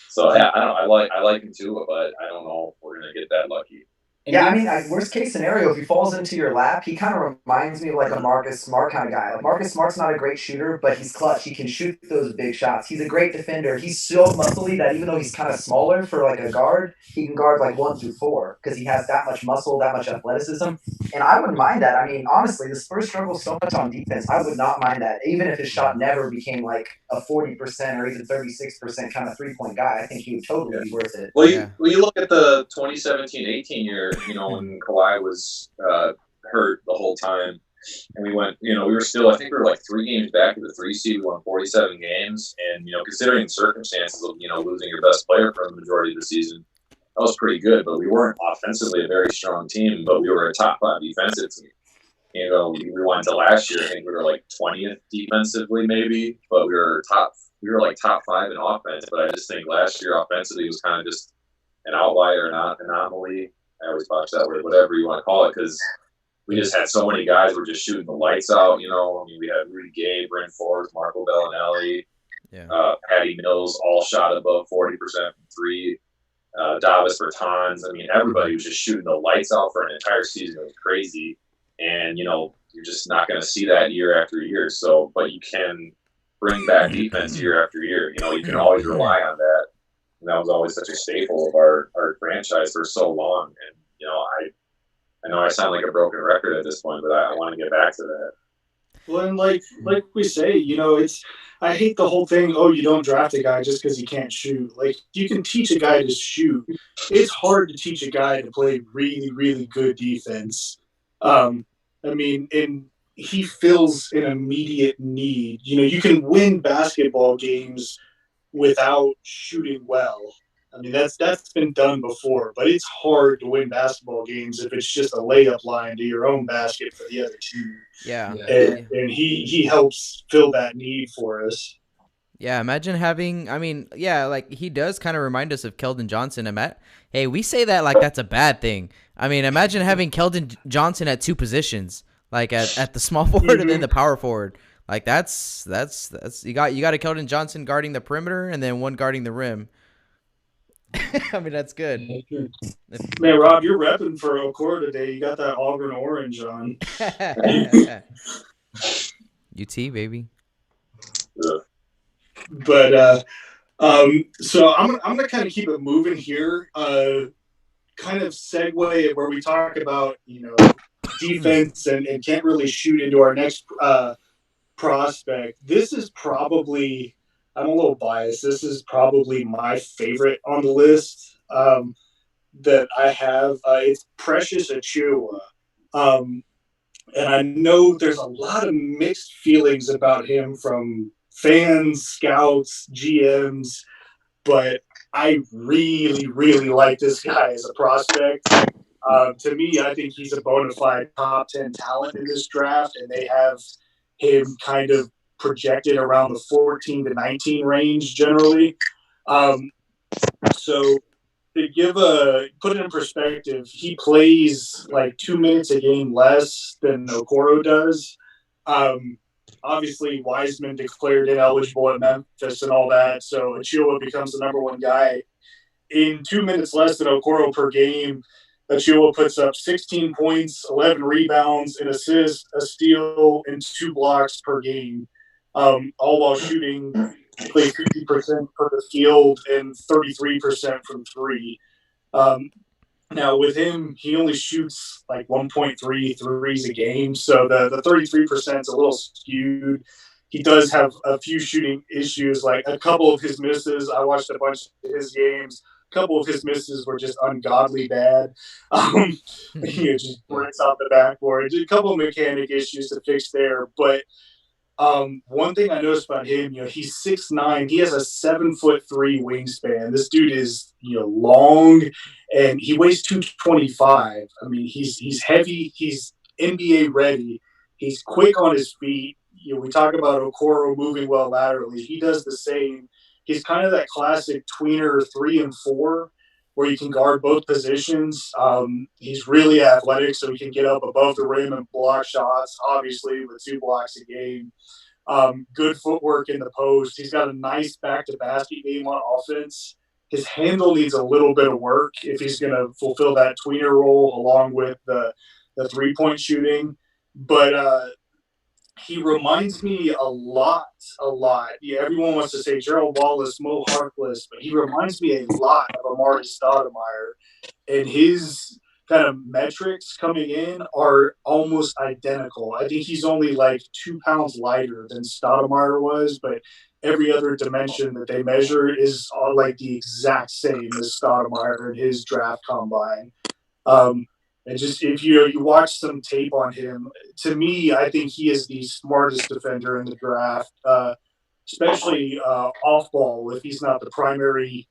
So yeah, I like him too, but I don't know if we're gonna get that lucky. Yeah, I mean, worst case scenario, if he falls into your lap, he kind of reminds me of like a Marcus Smart kind of guy. Like Marcus Smart's not a great shooter, but he's clutch. He can shoot those big shots. He's a great defender. He's so muscly that even though he's kind of smaller for like a guard, he can guard like 1 through 4 because he has that much muscle, that much athleticism. And I wouldn't mind that. I mean, honestly, the Spurs struggle so much on defense. I would not mind that, even if his shot never became like a 40% or even 36% kind of 3-point guy. I think he would totally be worth it. Well, you look at the 2017-18 year. When Kawhi was hurt the whole time, and we went, we were still, I think we were like 3 games back to the 3 seed. We won 47 games, and considering the circumstances of losing your best player for the majority of the season, that was pretty good. But we weren't offensively a very strong team, but we were a top 5 defensive team. We rewind to last year. I think we were like 20th defensively, maybe, but we were like top 5 in offense. But I just think last year offensively was kind of just an outlier, an anomaly. I always watch that word, whatever you want to call it, because we just had so many guys who were just shooting the lights out. I mean, we had Rudy Gay, Bryn Forbes, Marco Bellinelli, Patty Mills, all shot above 40% from 3. Davis Bertans. I mean, everybody was just shooting the lights out for an entire season. It was crazy. And, you're just not going to see that year after year. So, but you can bring back defense year after year. You can always rely on that. And that was always such a staple of our franchise for so long. And, I know I sound like a broken record at this point, but I want to get back to that. Well, and like we say, I hate the whole thing, you don't draft a guy just because he can't shoot. Like, you can teach a guy to shoot. It's hard to teach a guy to play really, really good defense. And he fills an immediate need. You can win basketball games without shooting well. I mean, that's been done before, but it's hard to win basketball games if it's just a layup line to your own basket for the other team. Yeah. And he helps fill that need for us. Yeah, imagine having, like he does kind of remind us of Keldon Johnson. Hey, we say that like that's a bad thing. I mean, imagine having Keldon Johnson at 2 positions, like at the small forward and then the power forward. Like that's you got a Keldon Johnson guarding the perimeter and then one guarding the rim. I mean, that's good. Man, Rob, you're repping for Okor today. You got that Auburn orange on. UT, baby. Yeah. But so I'm gonna kind of keep it moving here. Kind of segue where we talk about defense and can't really shoot into our next prospect. This is probably, I'm a little biased. This is probably my favorite on the list. that I have. It's Precious Achua. And I know there's a lot of mixed feelings about him from fans, scouts, GMs, but I really, really like this guy as a prospect. To me, I think he's a bona fide top 10 talent in this draft, and they have him kind of projected around the 14 to 19 range generally. So to put it in perspective, he plays like 2 minutes a game less than Okoro does. Um, Obviously, Wiseman declared ineligible at Memphis and all that, so Achua becomes the number one guy. In 2 minutes less than Okoro per game, Achua puts up 16 points, 11 rebounds, an assist, a steal, and 2 blocks per game, all while shooting play 50% from the field and 33% from three. Now with him, he only shoots like 1.3 threes a game, so the 33% is a little skewed. He does have a few shooting issues, like a couple of his misses. I watched a bunch of his games. A couple of his misses were just ungodly bad. He just breaks out the backboard. A couple of mechanic issues to fix there, but one thing I noticed about him, he's 6'9". He has a 7'3" wingspan. This dude is, long, and he weighs 225. I mean, he's heavy. He's NBA ready. He's quick on his feet. We talk about Okoro moving well laterally. He does the same. He's kind of that classic tweener 3 and 4, where you can guard both positions. He's really athletic, so he can get up above the rim and block shots, obviously, with 2 blocks a game. Good footwork in the post. He's got a nice back-to-basket game on offense. His handle needs a little bit of work if he's going to fulfill that tweener role along with the three-point shooting. But he reminds me a lot. Yeah, everyone wants to say Gerald Wallace, Mo Harkless, but he reminds me a lot of Amari Stoudemire. And his kind of metrics coming in are almost identical. I think he's only like 2 pounds lighter than Stoudemire was, but every other dimension that they measure is all like the exact same as Stoudemire in his draft combine. And just if you watch some tape on him, to me, I think he is the smartest defender in the draft, especially off ball. If he's not the primary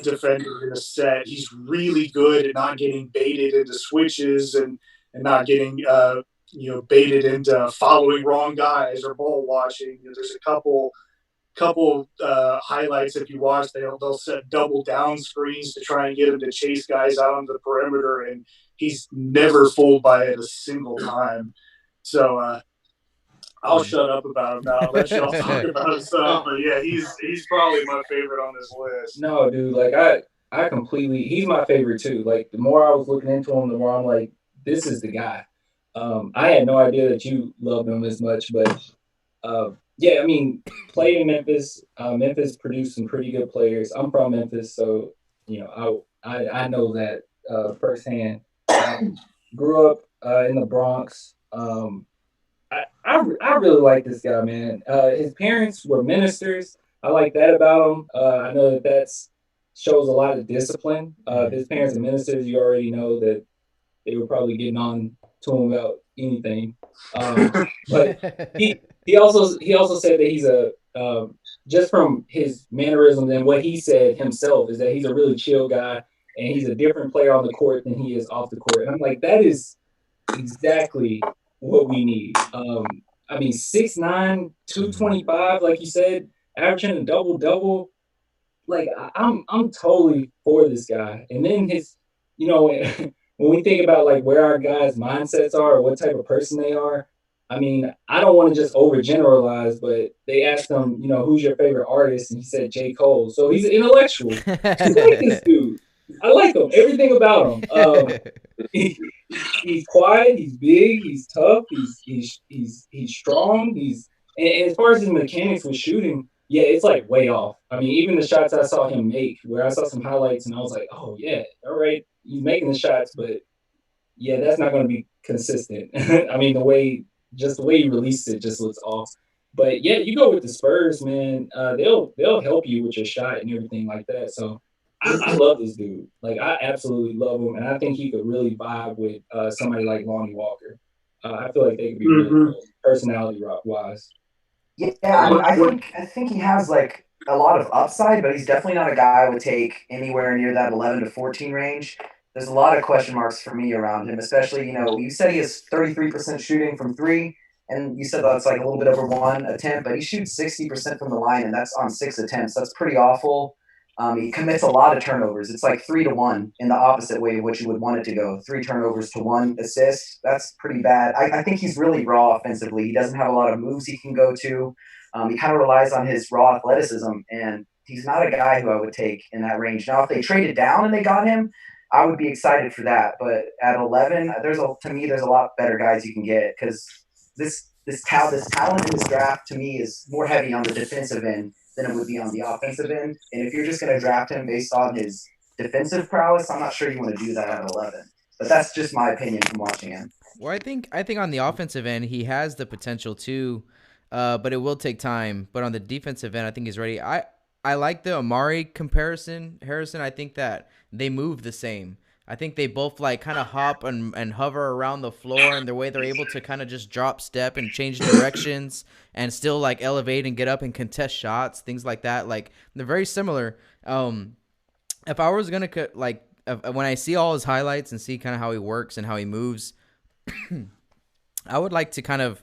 defender in a set, he's really good at not getting baited into switches and not getting baited into following wrong guys or ball watching. There's a couple highlights if you watch. They'll set double down screens to try and get him to chase guys out on the perimeter, and he's never fooled by it a single time. So I'll shut up about him now. Let y'all talk about himself. But yeah, he's probably my favorite on this list. No, dude, like I completely, he's my favorite too. Like the more I was looking into him, the more I'm like, this is the guy. I had no idea that you loved him as much, but yeah, I mean, played in Memphis. Memphis produced some pretty good players. I'm from Memphis, so I know that firsthand. Grew up in the Bronx. I really like this guy, man. His parents were ministers. I like that about him. I know that shows a lot of discipline. If his parents are ministers, you already know that they were probably getting on to him about anything. But he also said that he's just from his mannerisms and what he said himself is that he's a really chill guy and he's a different player on the court than he is off the court. And I'm like, that is exactly what we need. I mean, 6'9", 225, like you said, averaging a double-double. Like, I'm totally for this guy. And then his, when we think about, like, where our guys' mindsets are or what type of person they are, I mean, I don't want to just overgeneralize, but they asked him, who's your favorite artist? And he said J. Cole. So he's an intellectual. I like this dude. I like him. Everything about him. He's quiet. He's big. He's tough. He's strong. And as far as his mechanics with shooting, yeah, it's like way off. I mean, even the shots I saw him make, where I saw some highlights and I was like, oh yeah, all right, he's making the shots, but yeah, that's not going to be consistent. I mean, the way he released it just looks off. But yeah, you go with the Spurs, man. They'll help you with your shot and everything like that. So I love this dude. Like, I absolutely love him, and I think he could really vibe with somebody like Lonnie Walker. I feel like they could be really good, personality wise. Yeah, I mean, I think he has like a lot of upside, but he's definitely not a guy I would take anywhere near that 11 to 14 range. There's a lot of question marks for me around him, especially, you said he has 33% shooting from three, and you said that's like a little bit over one attempt, but he shoots 60% from the line, and that's on 6 attempts. That's pretty awful. He commits a lot of turnovers. It's like 3 to 1 in the opposite way of what you would want it to go. 3 turnovers to 1 assist. That's pretty bad. I think he's really raw offensively. He doesn't have a lot of moves he can go to. He kind of relies on his raw athleticism, and he's not a guy who I would take in that range. Now, if they traded down and they got him, I would be excited for that. But at 11, to me, there's a lot better guys you can get because this talent in this draft to me is more heavy on the defensive end than it would be on the offensive end. And if you're just going to draft him based on his defensive prowess, I'm not sure you want to do that at 11. But that's just my opinion from watching him. Well, I think on the offensive end, he has the potential too, but it will take time. But on the defensive end, I think he's ready. I like the Amari comparison, Harrison. I think that they move the same. I think they both like kind of hop and hover around the floor, and the way they're able to kind of just drop step and change directions and still like elevate and get up and contest shots, things like that. Like they're very similar. If I was gonna when I see all his highlights and see kind of how he works and how he moves, I would like to kind of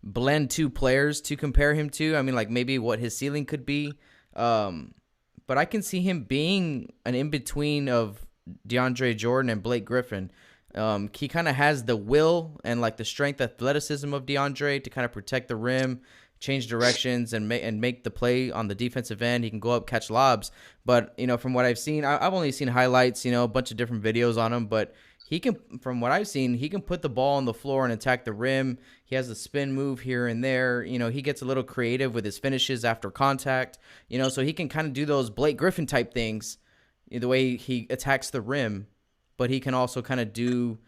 blend two players to compare him to. I mean, like maybe what his ceiling could be. But I can see him being an in-between of DeAndre Jordan and Blake Griffin. He kind of has the will and like the strength, athleticism of DeAndre to kind of protect the rim, change directions, and make the play on the defensive end. He can go up, catch lobs. But from what I've seen, I've only seen highlights. A bunch of different videos on him, but he can, from what I've seen, he can put the ball on the floor and attack the rim. He has a spin move here and there. He gets a little creative with his finishes after contact. So he can kind of do those Blake Griffin type things, the way he attacks the rim, but he can also kind of do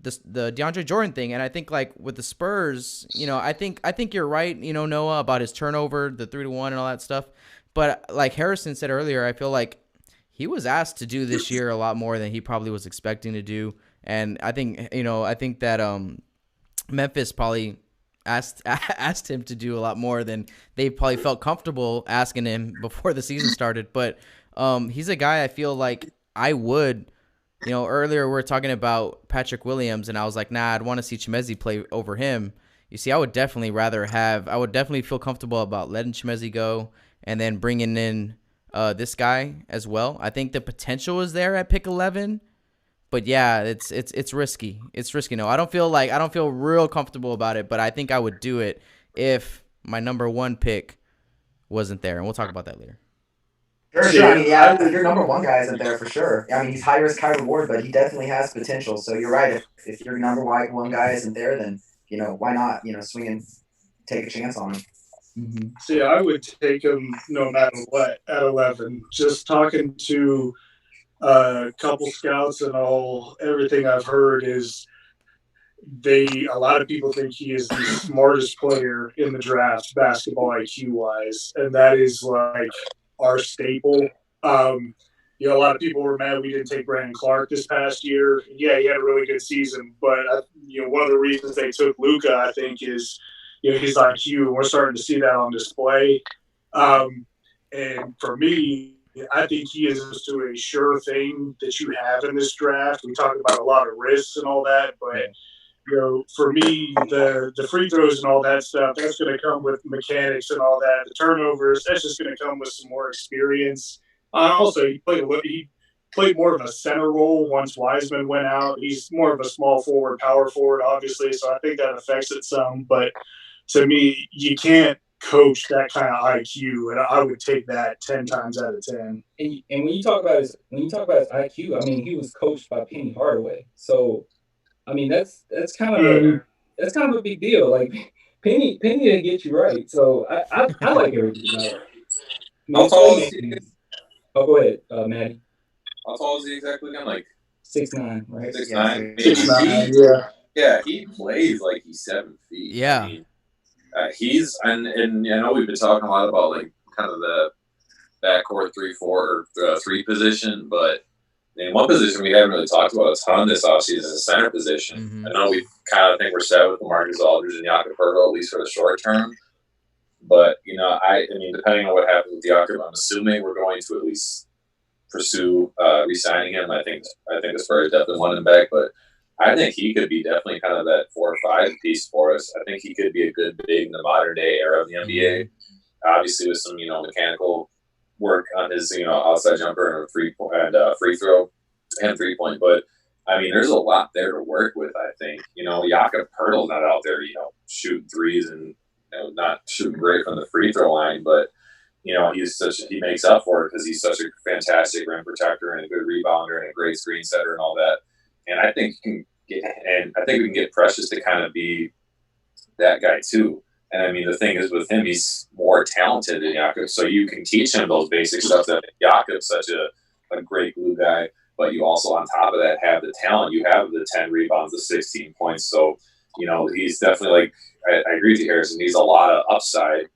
the DeAndre Jordan thing. And I think like with the Spurs, I think you're right, Noah, about his turnover, the 3-1 and all that stuff. But like Harrison said earlier, I feel like he was asked to do this year a lot more than he probably was expecting to do. And I think, that Memphis probably asked him to do a lot more than they probably felt comfortable asking him before the season started. But he's a guy I feel like I would, earlier we were talking about Patrick Williams, and I was like, nah, I'd want to see Chimezie play over him. You see, I would definitely feel comfortable about letting Chimezie go and then bringing in this guy as well. I think the potential is there at pick 11, but yeah, it's risky. It's risky. No, I don't feel real comfortable about it, but I think I would do it if my number one pick wasn't there, and we'll talk about that later. Sure. I mean, yeah, if your number one guy isn't there for sure. I mean, he's high risk, high reward, but he definitely has potential. So you're right. If your number one guy isn't there, then why not swing and take a chance on him. Mm-hmm. See, I would take him no matter what at 11. Just talking to a couple scouts and everything I've heard is a lot of people think he is the smartest player in the draft, basketball IQ wise, and that is like our staple. A lot of people were mad we didn't take Brandon Clark this past year. Yeah, he had a really good season, but one of the reasons they took Luka, I think, is his IQ. We're starting to see that on display. And for me, I think he is just a sure thing that you have in this draft. We talked about a lot of risks and all that, but for me, the free throws and all that stuff, that's going to come with mechanics and all that. The turnovers, that's just going to come with some more experience. Also, he played more of a center role once Wiseman went out. He's more of a small forward, power forward, obviously, so I think that affects it some. But to me, you can't coach that kind of IQ, and I would take that 10 times out of 10. And when you talk about his IQ, I mean, he was coached by Penny Hardaway, so I mean that's kind of a big deal. Like Penny didn't get you right, so I like everything about it. How tall is he? Oh, go ahead, Maddie. How tall is he exactly again? Like 6'9", right? 6'9". 6'9", yeah. Yeah, he plays like he's 7 feet. Yeah. I mean, he's and I know we've been talking a lot about like kind of the backcourt 3-4 or 3 position, but in one position we haven't really talked about a ton this offseason is the center position. Mm-hmm. I know we kind of think we're set with Marcus Aldridge and Jakob Poeltl, at least for the short term. But, I mean, depending on what happens with Jakob, I'm assuming we're going to at least pursue re-signing him. I think the Spurs definitely want him back, but I think he could be definitely kind of that 4 or 5 piece for us. I think he could be a good big in the modern day era of the NBA. Obviously, with some mechanical work on his outside jumper and free throw and 3-point. But I mean, there's a lot there to work with. I think Jakob Poeltl's not out there shooting threes and not shooting great from the free throw line, but he makes up for it because he's such a fantastic rim protector and a good rebounder and a great screen setter and all that. And I think we can get Precious to kind of be that guy too. And I mean, the thing is with him, he's more talented than Jakob, so you can teach him those basic stuff that Jakob's such a great glue guy, but you also on top of that have the talent. You have the 10 rebounds, the 16 points. So, he's definitely I agree with you, Harrison. He's a lot of upside.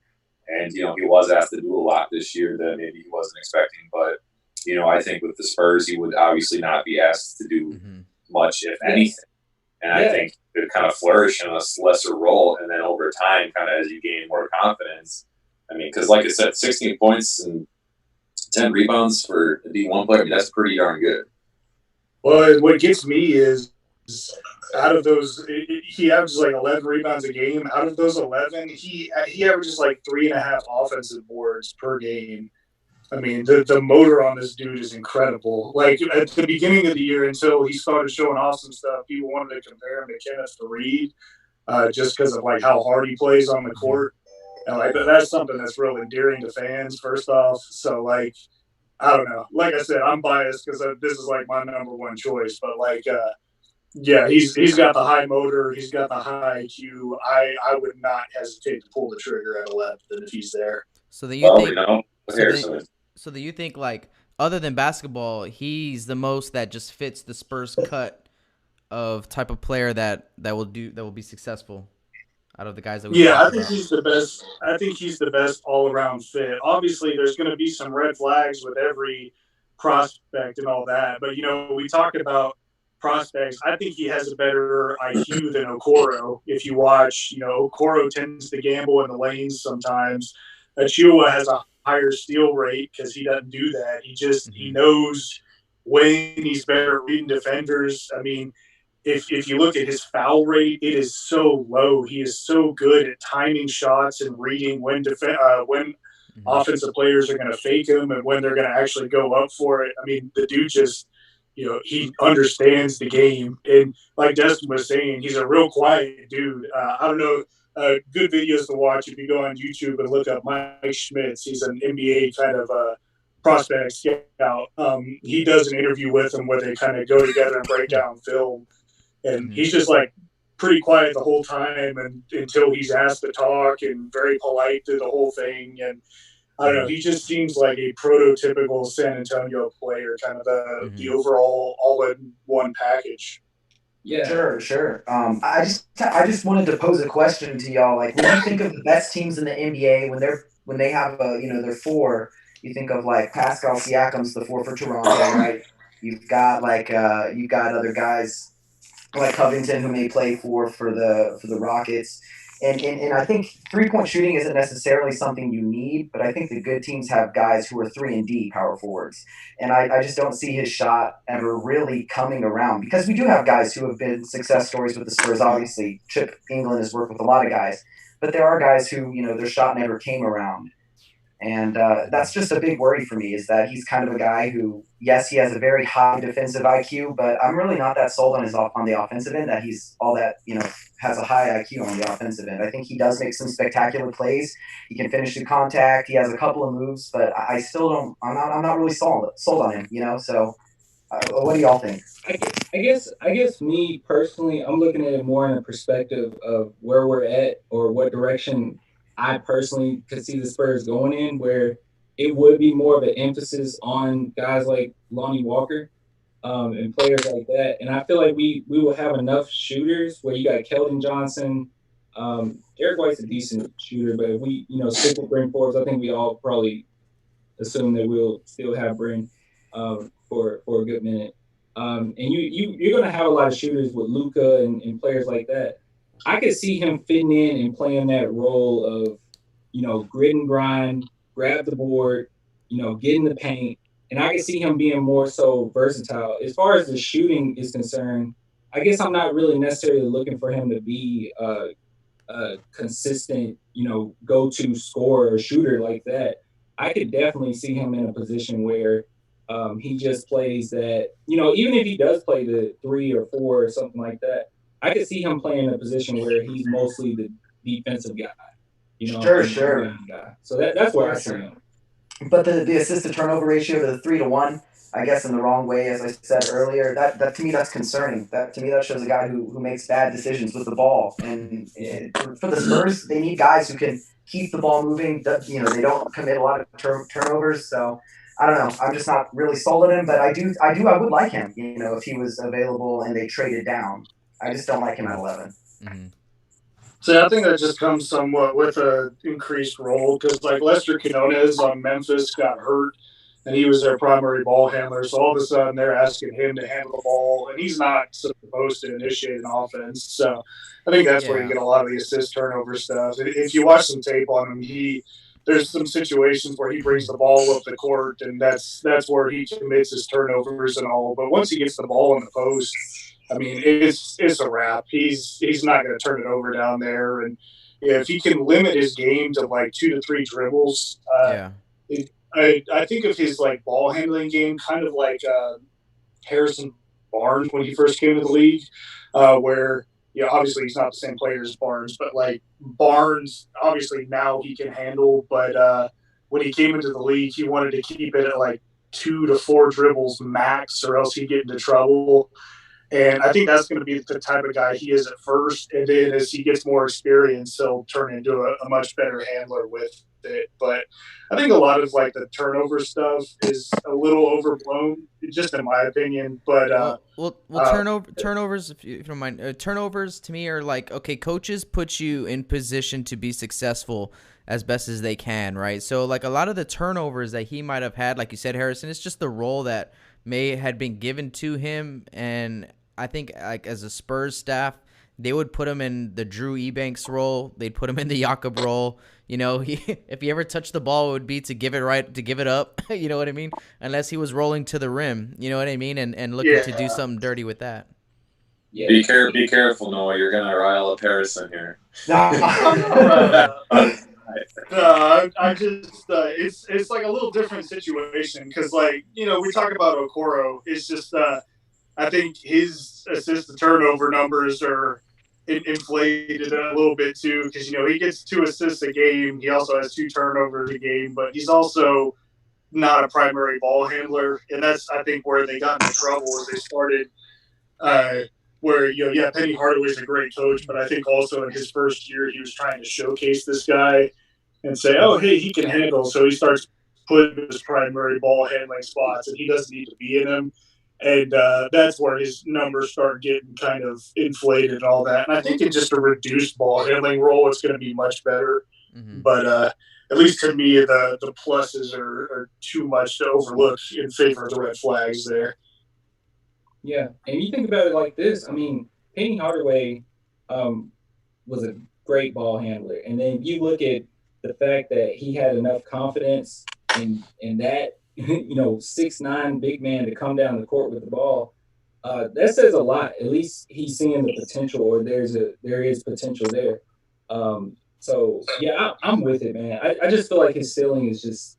And, he was asked to do a lot this year that maybe he wasn't expecting. But, I think with the Spurs, he would obviously not be asked to do much, if anything. And I think he could kind of flourish in a lesser role. And then over time, kind of as you gain more confidence. I mean, because like I said, 16 points and 10 rebounds for a D1 player, I mean, that's pretty darn good. Well, what gets me is out of those, he averages 11 rebounds a game. Out of those 11, he averages 3.5 offensive boards per game. I mean, the motor on this dude is incredible. At the beginning of the year, until he started showing off some stuff, people wanted to compare him to Kenneth Faried just because of how hard he plays on the court. And that's something that's real endearing to fans, first off. So I don't know. Like I said, I'm biased because this is my number one choice. But he's got the high motor. He's got the high IQ. I would not hesitate to pull the trigger at 11 if he's there. So then you think? So do you think other than basketball, he's the most that just fits the Spurs cut of type of player that will be successful out of the guys that we I think he's the best. I think he's the best all around fit. Obviously, there's going to be some red flags with every prospect and all that, but we talk about prospects. I think he has a better IQ than Okoro. If you watch, Okoro tends to gamble in the lanes sometimes. Achua has a higher steal rate because he doesn't do that. He knows when he's better at reading defenders. I mean, if you look at his foul rate, it is so low. He is so good at timing shots and reading when offensive players are going to fake him and when they're going to actually go up for it. I mean, the dude just he understands the game. And like Dustin was saying, he's a real quiet dude. I don't know. Good videos to watch if you go on YouTube and look up Mike Schmitz. He's an NBA kind of prospect scout. He does an interview with him where they kind of go together and break down film. And he's just pretty quiet the whole time until he's asked to talk and very polite through the whole thing. And I don't know, he just seems like a prototypical San Antonio player, kind of the overall all-in-one package. Yeah, sure. I just wanted to pose a question to y'all. When you think of the best teams in the NBA, when they have their 4, you think of Pascal Siakam's the 4 for Toronto, right? You've got other guys like Covington who may play 4 for the Rockets. And I think 3-point shooting isn't necessarily something you need, but I think the good teams have guys who are 3 and D power forwards. And I just don't see his shot ever really coming around because we do have guys who have been success stories with the Spurs. Obviously, Chip England has worked with a lot of guys, but there are guys who, their shot never came around. And that's just a big worry for me is that he's kind of a guy who, yes, he has a very high defensive IQ, but I'm really not that sold on the offensive end that he's all that, has a high IQ on the offensive end. I think he does make some spectacular plays. He can finish through contact. He has a couple of moves, but I still don't. I'm not really sold on him. So, what do y'all think? I guess me personally, I'm looking at it more in a perspective of where we're at or what direction I personally could see the Spurs going in, where it would be more of an emphasis on guys like Lonnie Walker and players like that. And I feel like we will have enough shooters where you got Keldon Johnson. Derek White's a decent shooter, but if we, stick with Brent Forbes, I think we all probably assume that we'll still have Bryn for a good minute. And you're going to have a lot of shooters with Luka and players like that. I could see him fitting in and playing that role of, grit and grind, grab the board, get in the paint. And I can see him being more so versatile. As far as the shooting is concerned, I guess I'm not really necessarily looking for him to be a consistent, go-to scorer or shooter like that. I could definitely see him in a position where he just plays that, even if he does play the 3 or 4 or something like that, I could see him playing in a position where he's mostly the defensive guy, Sure. Guy. So that's where I see him. But the assist to turnover ratio to the 3-to-1, I guess in the wrong way, as I said earlier, that to me that's concerning. That to me that shows a guy who makes bad decisions with the ball. And for the Spurs, they need guys who can keep the ball moving. They don't commit a lot of turnovers. So I don't know. I'm just not really sold on him. But I would like him. If he was available and they traded down. I just don't like him at 11. Mm-hmm. So I think that just comes somewhat with a increased role because like Lester Quinones on Memphis got hurt and he was their primary ball handler. So all of a sudden they're asking him to handle the ball and he's not supposed to initiate an offense. So I think that's where you get a lot of the assist turnover stuff. If you watch some tape on him, there's some situations where he brings the ball up the court and that's where he commits his turnovers and all. But once he gets the ball in the post, I mean, it's a wrap. He's not going to turn it over down there. And if he can limit his game to like 2 to 3 dribbles, I think of his like ball handling game kind of like Harrison Barnes when he first came to the league, where obviously he's not the same player as Barnes, but like Barnes obviously now he can handle. But when he came into the league, he wanted to keep it at like 2 to 4 dribbles max, or else he'd get into trouble. And I think that's going to be the type of guy he is at first. And then as he gets more experience, he'll turn into a much better handler with it. But I think a lot of like the turnover stuff is a little overblown, just in my opinion. But turnovers, if you don't mind, turnovers to me are like, okay, coaches put you in position to be successful as best as they can, right? So like a lot of the turnovers that he might have had, like you said, Harrison, it's just the role that may had been given to him. And I think like as a Spurs staff, they would put him in the Drew Ebanks role. They'd put him in the Jakob role. If he ever touched the ball, it would be to give it up. You know what I mean? Unless he was rolling to the rim. You know what I mean? And looking to do something dirty with that. Yeah. Be careful, Noah. You're gonna rile up Harrison here. I just it's like a little different situation because like we talk about Okoro. It's just I think his assist to turnover numbers are inflated a little bit too because he gets 2 assists a game. He also has 2 turnovers a game, but he's also not a primary ball handler, and that's I think where they got into trouble as they started. Where Penny Hardaway's a great coach, but I think also in his first year he was trying to showcase this guy and say, oh, hey, he can handle. So he starts putting his primary ball handling spots, and he doesn't need to be in them. And that's where his numbers start getting kind of inflated and all that. And I think in just a reduced ball handling role, it's going to be much better. Mm-hmm. But at least to me, the pluses are too much to overlook in favor of the red flags there. Yeah, and you think about it like this. I mean, Penny Hardaway was a great ball handler. And then you look at the fact that he had enough confidence in that, 6'9" big man to come down the court with the ball. That says a lot. At least he's seeing the potential, or there is potential there. So yeah, I'm with it, man. I just feel like his ceiling is just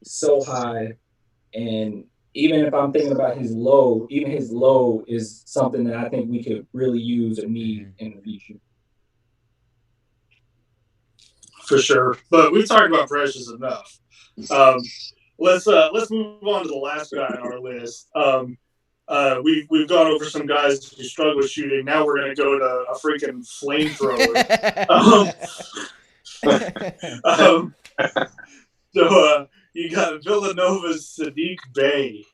so high, and even if I'm thinking about his low, even his low is something that I think we could really use or need in the future. For sure, but we've talked about Precious enough. Let's move on to the last guy on our list. We've gone over some guys who struggle with shooting. Now we're going to go to a freaking flamethrower. So you got Villanova's Sadiq Bey,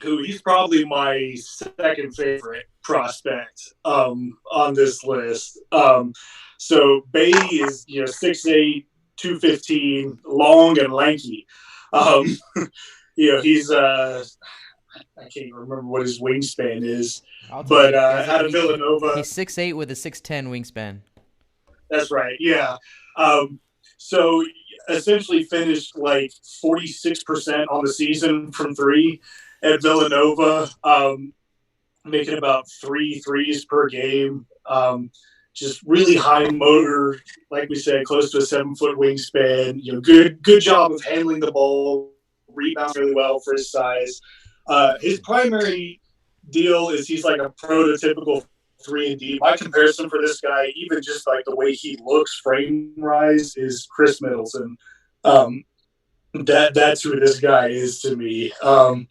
who he's probably my second favorite prospect on this list. So Bey is 6'8", 215, long and lanky. He's I can't even remember what his wingspan is, but out of Villanova, he's 6'8" with a 6'10" wingspan. That's right. Yeah. So essentially finished like 46% on the season from three at Villanova, making about 3 threes per game. Just really high motor, like we said, close to a 7-foot wingspan. Good job of handling the ball, rebounds really well for his size. His primary deal is he's like a prototypical 3-and-D. My comparison for this guy, even just like the way he looks frame-wise, is Chris Middleton. That's who this guy is to me. Other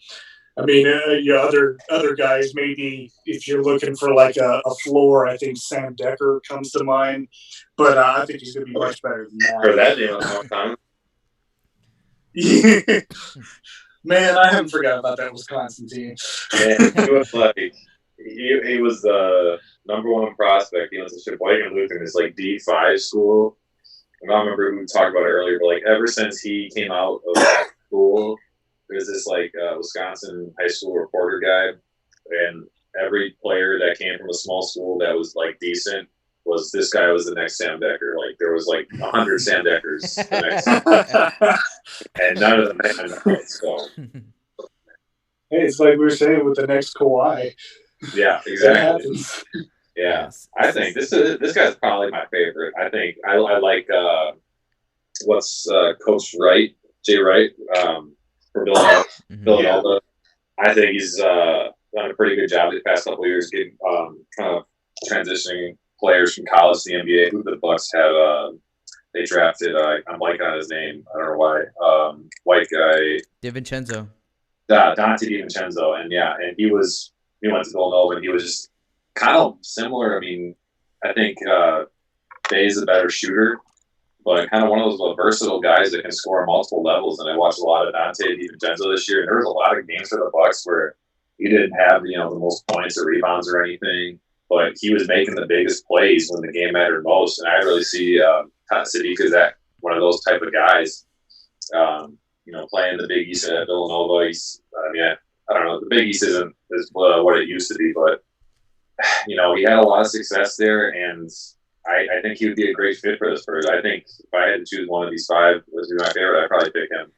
guys, maybe if you're looking for like a floor, I think Sam Decker comes to mind. But I think he's going to be much better than that. For that name a long time. Man, I haven't forgot about that Wisconsin team. Man, he was the number one prospect. He went to Sheboygan Lutheran, this like D5 school. I don't remember who we talked about it earlier, but like ever since he came out of that school, there's this like Wisconsin high school reporter guy, and every player that came from a small school that was like decent was this guy was the next Sam Decker. Like there was like 100 Sam Deckers the next and none of them had enough. So hey, it's like we were saying with the next Kawhi. Yeah, exactly. Yeah, I think this guy's probably my favorite. I think I like what's Coach Wright, Jay Wright, for Villanova. Villanova. I think he's done a pretty good job the past couple of years getting kind of transitioning players from college to the NBA. Who the Bucks have? They drafted. I'm blanking on his name. I don't know why. White guy. DiVincenzo. Dante DiVincenzo, and he went to Villanova, and he was just kind of similar. I mean, I think Bay's a better shooter, but kind of one of those versatile guys that can score on multiple levels. And I watched a lot of Dante DiVincenzo this year, and there was a lot of games for the Bucks where he didn't have the most points or rebounds or anything, but he was making the biggest plays when the game mattered most. And I really see Sadiq as that one of those type of guys. Playing the Big East at Villanova. I don't know. The Big East isn't what it used to be, but he had a lot of success there, and I think he would be a great fit for the Spurs. I think if I had to choose one of these five was my favorite, I'd probably pick him.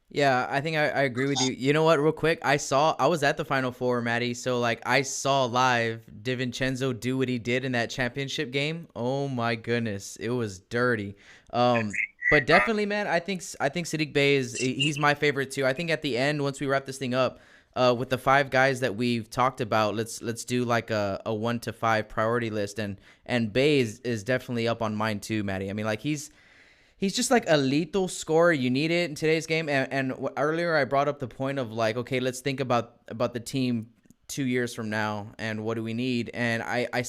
Yeah, I think I agree with you. You know what? Real quick, I was at the Final Four, Maddie. So I saw live DiVincenzo do what he did in that championship game. Oh my goodness, it was dirty. But definitely, man, I think Sadiq Bey he's my favorite too. I think at the end, once we wrap this thing up, with the 5 guys that we've talked about, let's do like a 1 to 5 priority list, and Bey is definitely up on mine too, Maddie. I mean, like he's just like a lethal scorer. You need it in today's game. And earlier I brought up the point of like, okay, let's think about the team 2 years from now, and what do we need? And I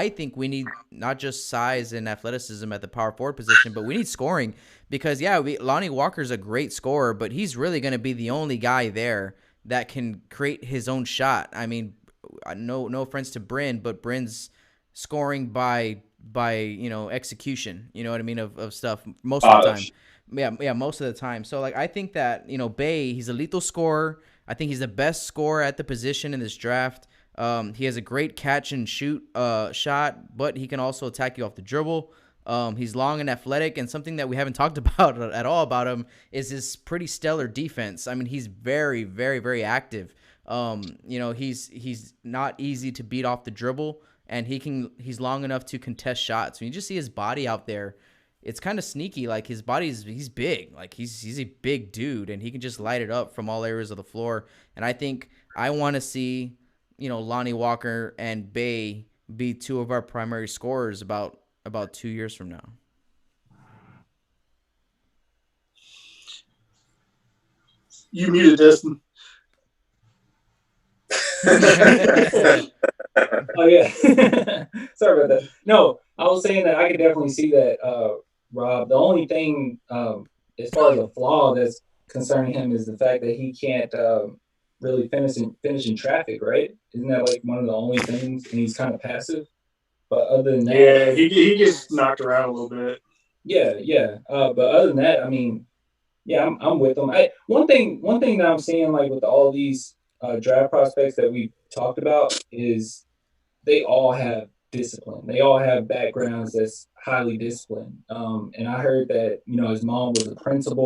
think we need not just size and athleticism at the power forward position, but we need scoring, because Lonnie Walker's a great scorer, but he's really going to be the only guy there that can create his own shot. I mean, no offense to Bryn, but Bryn's scoring by execution, you know what I mean, of stuff most of the time. Yeah, most of the time. So I think that Bey, he's a lethal scorer. I think he's the best scorer at the position in this draft. He has a great catch and shoot shot, but he can also attack you off the dribble. He's long and athletic, and something that we haven't talked about at all about him is his pretty stellar defense. I mean, he's very, very, very active. He's not easy to beat off the dribble, and he's long enough to contest shots. When you just see his body out there, it's kind of sneaky. Like he's big. Like he's a big dude, and he can just light it up from all areas of the floor. And I think I want to see, Lonnie Walker and Bey be 2 of our primary scorers about 2 years from now. You muted Destin. Oh yeah. Sorry about that. No, I was saying that I could definitely see that, Rob. The only thing, as far as a flaw that's concerning him, is the fact that he can't really finish in traffic, right? Isn't that like one of the only things? And he's kind of passive. But other than that, yeah, he gets knocked around a little bit. Yeah. But other than that, I mean, yeah, I'm with them. One thing that I'm seeing like with all these draft prospects that we talked about is they all have discipline. They all have backgrounds that's highly disciplined. And I heard that his mom was a principal.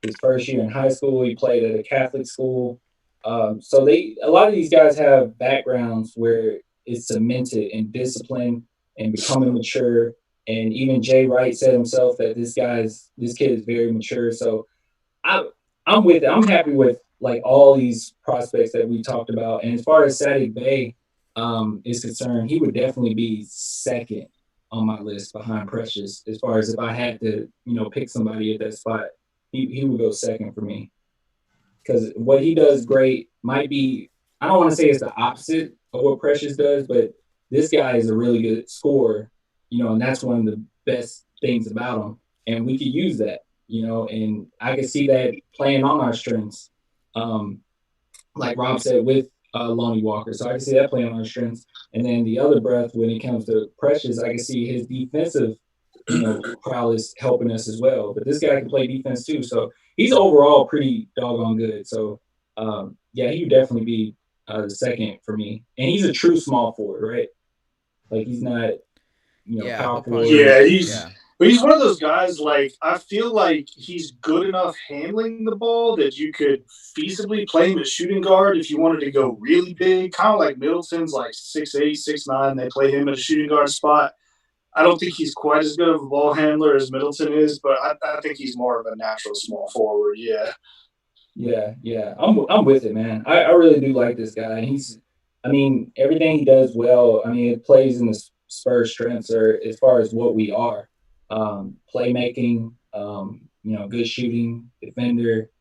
His first year in high school, he played at a Catholic school. So a lot of these guys have backgrounds where it's cemented in discipline and becoming mature. And even Jay Wright said himself that this kid is very mature. So I I'm with it. I'm happy with like all these prospects that we talked about. And as far as Saddiq Bey is concerned, he would definitely be second on my list behind Precious. As far as if I had to, pick somebody at that spot, he would go second for me. Because what he does great might be, I don't want to say it's the opposite of what Precious does, but this guy is a really good scorer, and that's one of the best things about him. And we could use that, and I can see that playing on our strengths. Like Rob said, with Lonnie Walker. So I can see that playing on our strengths. And then the other breath, when it comes to Precious, I can see his defensive, prowess helping us as well. But this guy can play defense too. So he's overall pretty doggone good. So yeah, he would definitely be the second for me. And he's a true small forward, right? Like he's not, power forward. Yeah, he's one of those guys. Like I feel like he's good enough handling the ball that you could feasibly play him at shooting guard if you wanted to go really big. Kind of like Middleton's, like 6'8", 6'9". They play him at a shooting guard spot. I don't think he's quite as good of a ball handler as Middleton is, but I think he's more of a natural small forward. Yeah. Yeah. I'm with it, man. I really do like this guy. I mean, everything he does well. I mean, it plays in the Spurs' strengths, or as far as what we are, playmaking, good shooting, defender.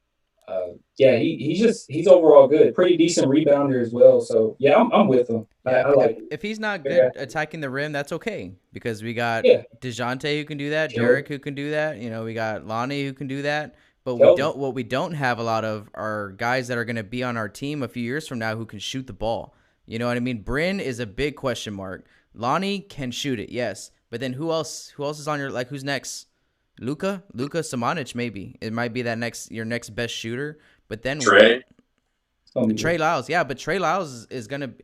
Yeah, he's overall good. Pretty decent rebounder as well. So yeah, I'm with him. Yeah, I like it. if he's not good attacking the rim, that's okay because we got DeJounte who can do that, Derek who can do that. We got Lonnie who can do that. But what we don't have a lot of are guys that are going to be on our team a few years from now who can shoot the ball. You know what I mean? Bryn is a big question mark. Lonnie can shoot it, yes. But then who else is on who's next? Luka Samanic, maybe. It might be your next best shooter. But then Trey Lyles, yeah, but Trey Lyles is gonna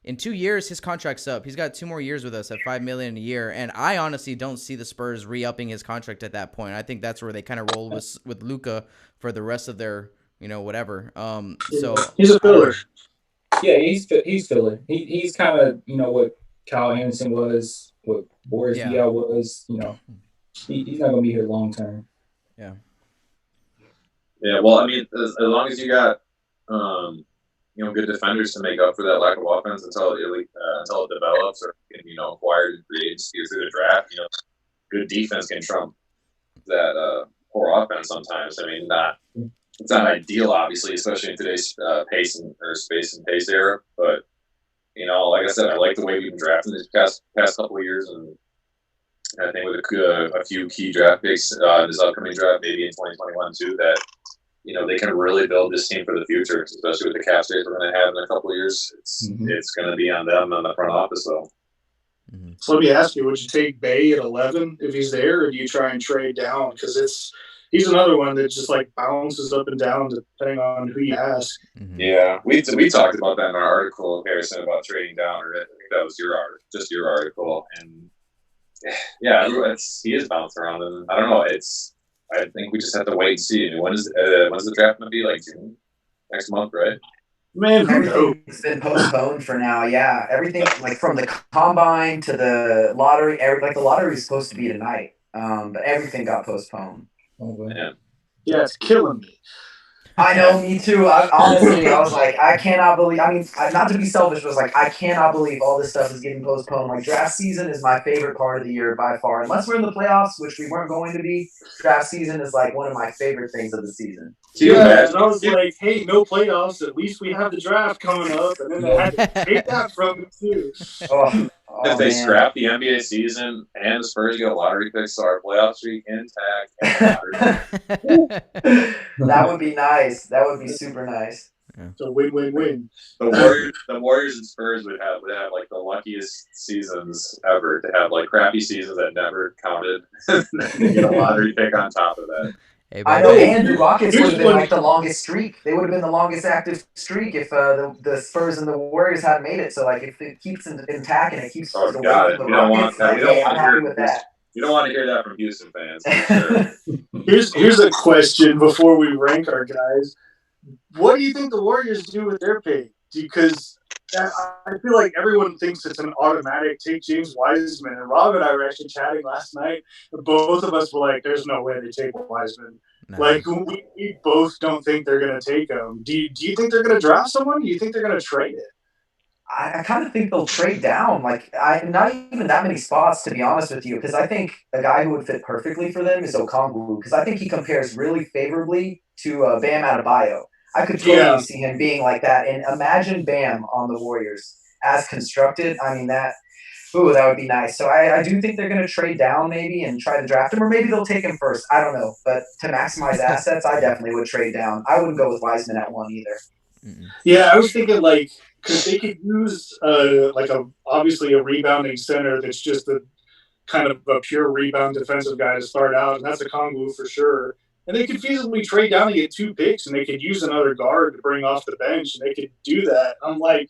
in 2 years his contract's up. He's got 2 more years with us at $5 million a year, and I honestly don't see the Spurs re-upping his contract at that point. I think that's where they kind of roll with Luka for the rest of their whatever. So he's a filler. Yeah, he's filler. He's kind of what Kyle Anderson was, what Boris Diaw was. He's not gonna be here long term. Yeah. Yeah, well, I mean, as long as you got, good defenders to make up for that lack of offense until it develops or acquired in free agency or through the draft, good defense can trump that poor offense sometimes. I mean, it's not ideal, obviously, especially in today's space and pace era. But like I said, I like the way we've been drafting these past couple of years, and I think with a few key draft picks this upcoming draft, maybe in 2021 too, that they can really build this team for the future, especially with the cap space we're going to have in a couple of years. It's going to be on them on the front office, though. So let me ask you: would you take Bay at 11 if he's there, or do you try and trade down? Because he's another one that just like bounces up and down depending on who you ask. Yeah, we talked about that in our article, Harrison, about trading down. Or I think that was your article, and yeah, he is bouncing around, and I don't know. I think we just have to wait and see. I mean, when's the draft going to be? Like June next month, right? Man, everything's been postponed for now. Yeah, everything like from the combine to the lottery. The lottery is supposed to be tonight, but everything got postponed. Yeah, it's killing me. I know, me too. Honestly, I was like, I cannot believe. I mean, not to be selfish, but I was like, I cannot believe all this stuff is getting postponed. Like, draft season is my favorite part of the year by far. Unless we're in the playoffs, which we weren't going to be, draft season is like one of my favorite things of the season. Yeah, and I was like, hey, no playoffs. At least we have the draft coming up, and then they had to take that from it too. If they scrap the NBA season and the Spurs get a lottery pick, so our playoff streak intact. That would be nice. That would be super nice. So win-win-win. The Warriors and Spurs would have like the luckiest seasons ever to have like crappy seasons that never counted. And then get a lottery pick on top of that. Hey, I baby. know, and the Rockets would Here's have been one- like the longest streak. They would have been the longest active streak if the Spurs and the Warriors hadn't made it. So like if it keeps it intact and it keeps Oh, away got from it. the You don't want Rockets, that. like, You don't hey, want I'm to happy hear with that. You don't want to hear that from Houston fans, for sure. Here's a question before we rank our guys. What do you think the Warriors do with their pick? Because I feel like everyone thinks it's an automatic take James Wiseman. And Rob and I were actually chatting last night. Both of us were like, there's no way they take Wiseman. No. Like, we both don't think they're going to take him. Do you think they're going to draft someone? Do you think they're going to trade it? I kind of think they'll trade down, like not even that many spots, to be honest with you, because I think a guy who would fit perfectly for them is Okongwu, because I think he compares really favorably to Bam Adebayo. I could totally see him being like that, and imagine Bam on the Warriors as constructed. I mean, that would be nice. So I do think they're going to trade down maybe and try to draft him, or maybe they'll take him first. I don't know, but to maximize assets, I definitely would trade down. I wouldn't go with Wiseman at 1 either. Yeah, I was thinking like because they could use obviously a rebounding center that's just a kind of a pure rebound defensive guy to start out, and that's a Kongwu for sure. And they could feasibly trade down and get 2 picks, and they could use another guard to bring off the bench, and they could do that. I'm like,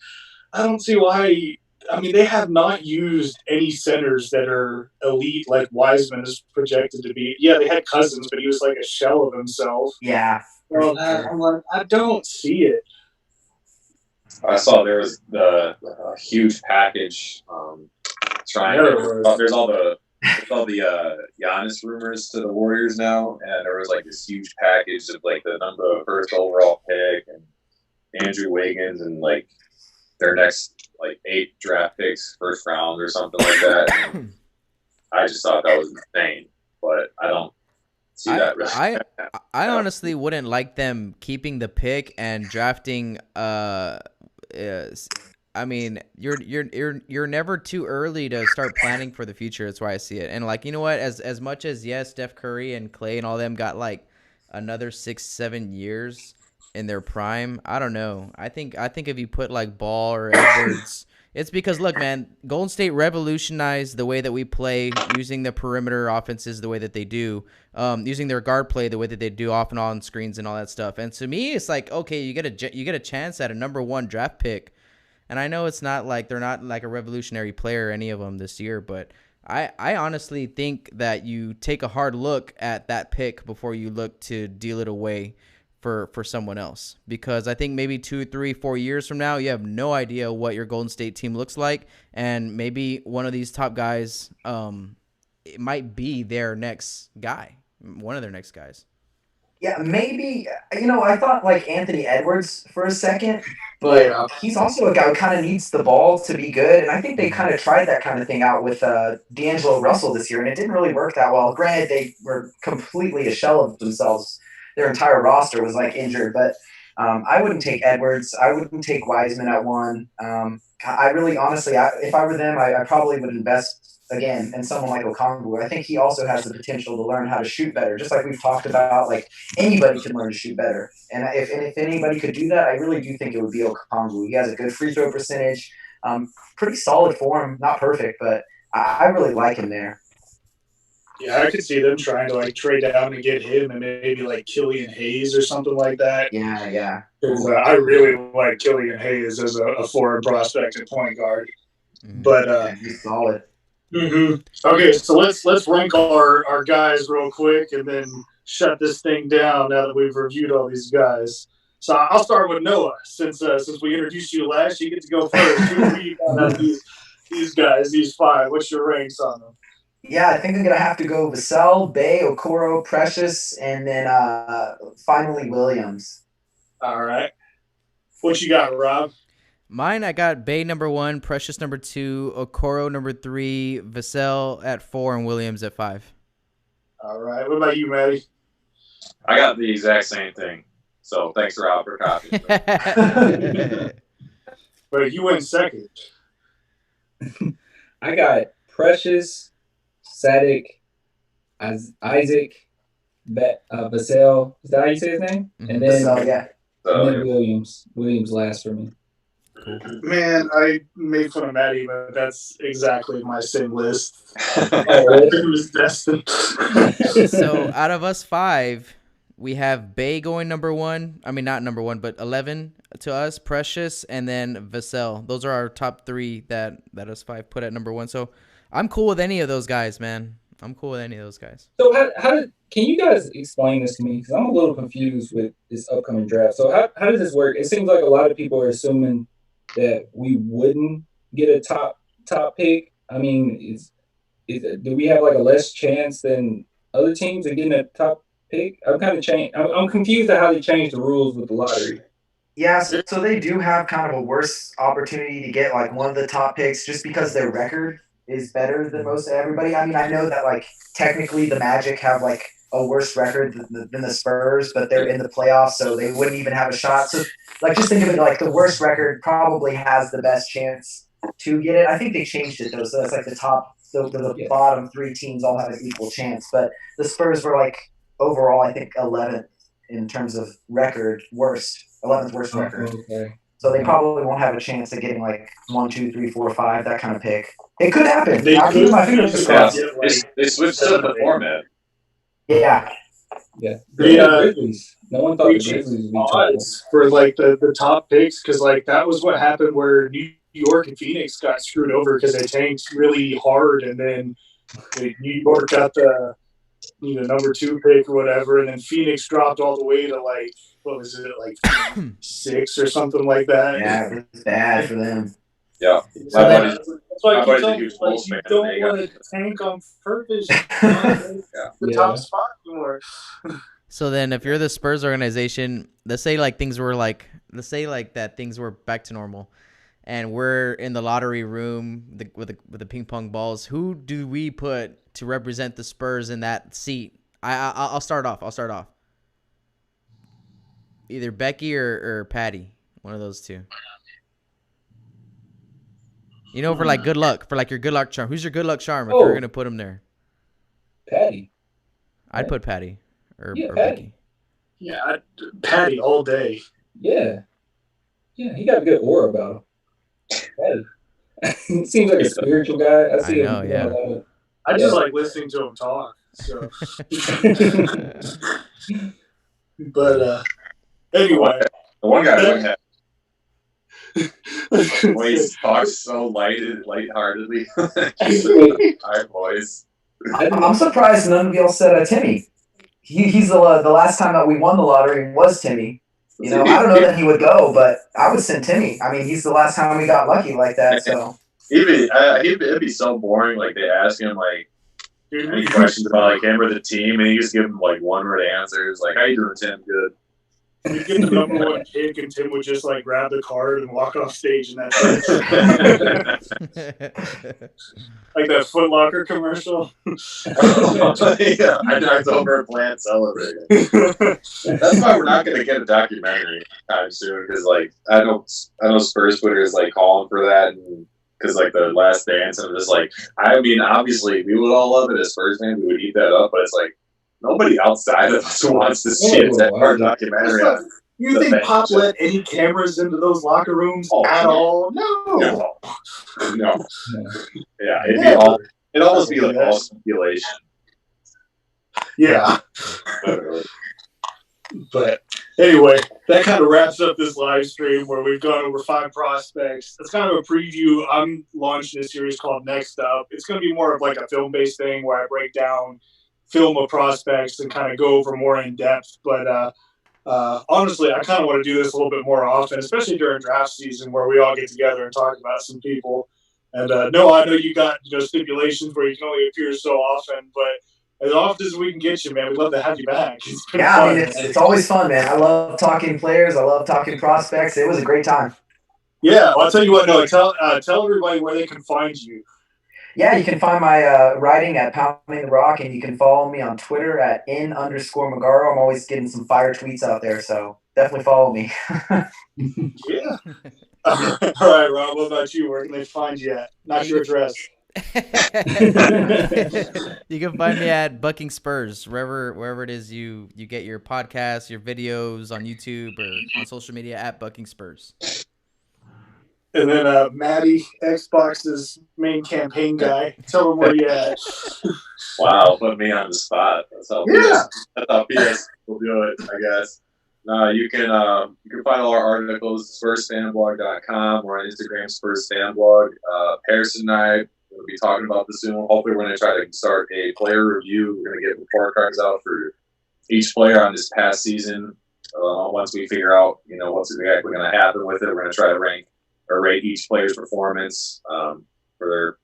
I don't see why. I mean, they have not used any centers that are elite like Wiseman is projected to be. Yeah, they had Cousins, but he was like a shell of himself. Yeah. Well, I'm like, I don't see it. I saw there was a huge package trying. There's all the Giannis rumors to the Warriors now, and there was like this huge package of like the number of first overall pick and Andrew Wiggins and like their next like 8 draft picks, first round or something like that. And I just thought that was insane, but I don't see that. Really. I honestly wouldn't like them keeping the pick and drafting. I mean, you're never too early to start planning for the future. That's why I see it. And like, you know what? As much as yes, Steph Curry and Clay and all them got like another 6-7 years in their prime. I don't know. I think if you put like Ball or Edwards, it's because look, man, Golden State revolutionized the way that we play using the perimeter offenses the way that they do, using their guard play the way that they do off and on screens and all that stuff. And to me, it's like, okay, you get a chance at a number 1 draft pick. And I know it's not like they're not like a revolutionary player, any of them this year, but I honestly think that you take a hard look at that pick before you look to deal it away for someone else. Because I think maybe 2, 3, 4 years from now, you have no idea what your Golden State team looks like. And maybe one of these top guys, it might be their next guy, one of their next guys. Yeah, maybe, I thought like Anthony Edwards for a second, but he's also a guy who kind of needs the ball to be good. And I think they kind of tried that kind of thing out with D'Angelo Russell this year, and it didn't really work that well. Granted, they were completely a shell of themselves. Their entire roster was like injured, but I wouldn't take Edwards. I wouldn't take Wiseman at 1. I really, honestly, if I were them, I probably would invest again in someone like Okongwu. I think he also has the potential to learn how to shoot better, just like we've talked about. Like anybody can learn to shoot better, and if anybody could do that, I really do think it would be Okongwu. He has a good free throw percentage, pretty solid form, not perfect, but I really like him there. Yeah, I could see them trying to like trade down and get him and maybe like Killian Hayes or something like that. Yeah. Because I really like Killian Hayes as a foreign prospect at point guard. But he's solid. Okay, so let's rank our guys real quick and then shut this thing down now that we've reviewed all these guys. So I'll start with Noah since we introduced you last. You get to go first. Who do you got out of these guys, these 5? What's your ranks on them? Yeah, I think I'm going to have to go Vassell, Bay, Okoro, Precious, and then finally Williams. All right. What you got, Rob? Mine, I got Bay number 1, Precious number 2, Okoro number 3, Vassell at 4, and Williams at 5. All right. What about you, Maddie? I got the exact same thing. So thanks, Rob, for copying. But you went second. I got Precious, Sadik, Isaac, Vassell. Is that how you say his name? Mm-hmm. And then Vassell, yeah. So, And then Williams last for me. Man, I made fun of Maddie, but that's exactly my same list. It was destined. So out of us 5, we have Bay going number 1. I mean, not number 1, but 11 to us. Precious, and then Vassell. Those are our top 3 that us 5 put at number 1. So I'm cool with any of those guys, man. I'm cool with any of those guys. So can you guys explain this to me? Because I'm a little confused with this upcoming draft. So how does this work? It seems like a lot of people are assuming that we wouldn't get a top pick. I mean, do we have like a less chance than other teams of getting a top pick? I'm confused at how they changed the rules with the lottery. Yeah, so they do have kind of a worse opportunity to get like one of the top picks just because their record is better than most everybody. I mean, I know that like technically the Magic have like a worse record than the Spurs, but they're in the playoffs, so they wouldn't even have a shot. So like just think of it like the worst record probably has the best chance to get it. I think they changed it though, so that's like the bottom 3 teams all have an equal chance. But the Spurs were like overall, I think 11th in terms of record, 11th worst record. Okay. So they probably won't have a chance of getting like 1, 2, 3, 4, 5, that kind of pick. It could happen. They I'm could. my fingers crossed. they switched up the format. Yeah. Yeah. They, Grizzlies. No one thought the Grizzlies would be top. odds for like the top picks because like that was what happened where New York and Phoenix got screwed over because they tanked really hard, and then New York got the number 2 pick or whatever, and then Phoenix dropped all the way to like what was it, like 6 or something like that. Yeah, it's bad for them. Yeah. So That's why I keep buddy's a telling huge you, Bulls you fan. don't They got- want to tank on purpose. The top spot anymore. So then, if you're the Spurs organization, let's say like things were back to normal, and we're in the lottery room with the ping pong balls. Who do we put to represent the Spurs in that seat? I'll start off. Either Becky or Patty, one of those 2. For like good luck, for like your good luck charm. Who's your good luck charm if you're gonna put him there? Patty. I'd put Patty or Patty. Becky. Yeah, Patty all day. Yeah, he got a good aura about him. He seems like a spiritual guy. I see know, him. yeah. I just like listening to him talk. So, but anyway, the one guy would have. Voice talks so lightheartedly. Our voice. I'm surprised none of y'all said Timmy. He's the last time that we won the lottery was Timmy. I don't know that he would go, but I would send Timmy. I mean, he's the last time we got lucky like that. So it'd be so boring. Like they ask him like any questions about like him or the team, and he just give them like 1-word answers. Like, "How you doing, Tim? Good." We get the number 1 pick, and Tim would just like grab the card and walk off stage, and that's it. Like that Foot Locker commercial. Yeah, I knocked over a plant celebrating. That's why we're not going to get a documentary anytime soon, because like I know Spurs Twitter like calling for that, and because like the Last Dance, and I'm just like, I mean, obviously we would all love it as Spurs fans, we would eat that up, but it's like nobody outside of us wants to see a 10-part documentary on. You think Pop let any cameras into those locker rooms at all? No. Yeah, it'd almost be like all speculation. Yeah. But anyway, that kind of wraps up this live stream where we've gone over 5 prospects. It's kind of a preview. I'm launching a series called Next Up. It's going to be more of like a film-based thing where I break down film of prospects and kind of go over more in depth. But honestly, I kind of want to do this a little bit more often, especially during draft season where we all get together and talk about some people. And no, I know you got stipulations where you can only appear so often, but as often as we can get you, man, we'd love to have you back. It's been fun, I mean, it's always fun, man. I love talking players. I love talking prospects. It was a great time. Yeah, well, I'll tell you what, Noah, tell everybody where they can find you. Yeah, you can find my writing at Pounding the Rock, and you can follow me on Twitter at @in_Magaro. I'm always getting some fire tweets out there, so definitely follow me. Yeah. All right, Rob, what about you? Where can they find you at? Not your address. You can find me at Bucking Spurs, wherever it is you get your podcasts, your videos on YouTube or on social media at Bucking Spurs. And then Maddie, Xbox's main campaign guy. Tell him where you at. Wow, put me on the spot. That's how PS will do it, I guess. You can find all our articles at SpursFanblog.com or on Instagram, SpursFanblog. Harrison and I will be talking about this soon. Hopefully, we're going to try to start a player review. We're going to get report cards out for each player on this past season. Once we figure out, what's exactly going to happen with it, we're going to try to rank or rate each player's performance for their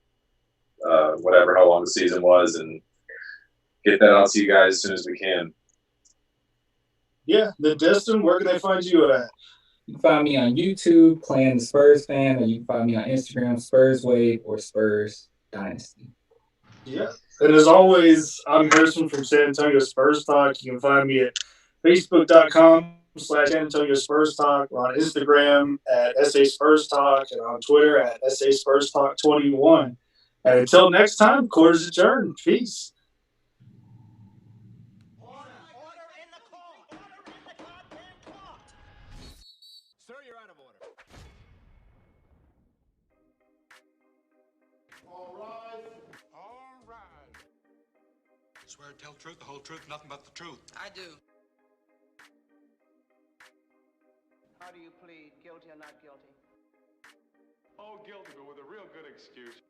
how long the season was, and get that out to you guys as soon as we can. Yeah, then Destin, where can they find you at? You can find me on YouTube playing the Spurs fan, or you can find me on Instagram, Spurs Wave or Spurs Dynasty. Yeah. And as always, I'm Harrison from San Antonio Spurs Talk. You can find me at Facebook.com/San Antonio Spurs Talk. We're on Instagram at SA Spurs Talk and on Twitter at SA Spurs Talk 21. And until next time, quarters adjourned. Peace. Sir, you're out of order. All right. Swear to tell the truth, the whole truth, nothing but the truth. I do. How do you plead, guilty or not guilty? Oh, guilty, but with a real good excuse.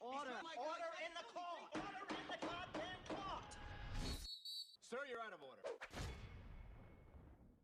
Order in the court. Order in the goddamn court. Sir, you're out of order.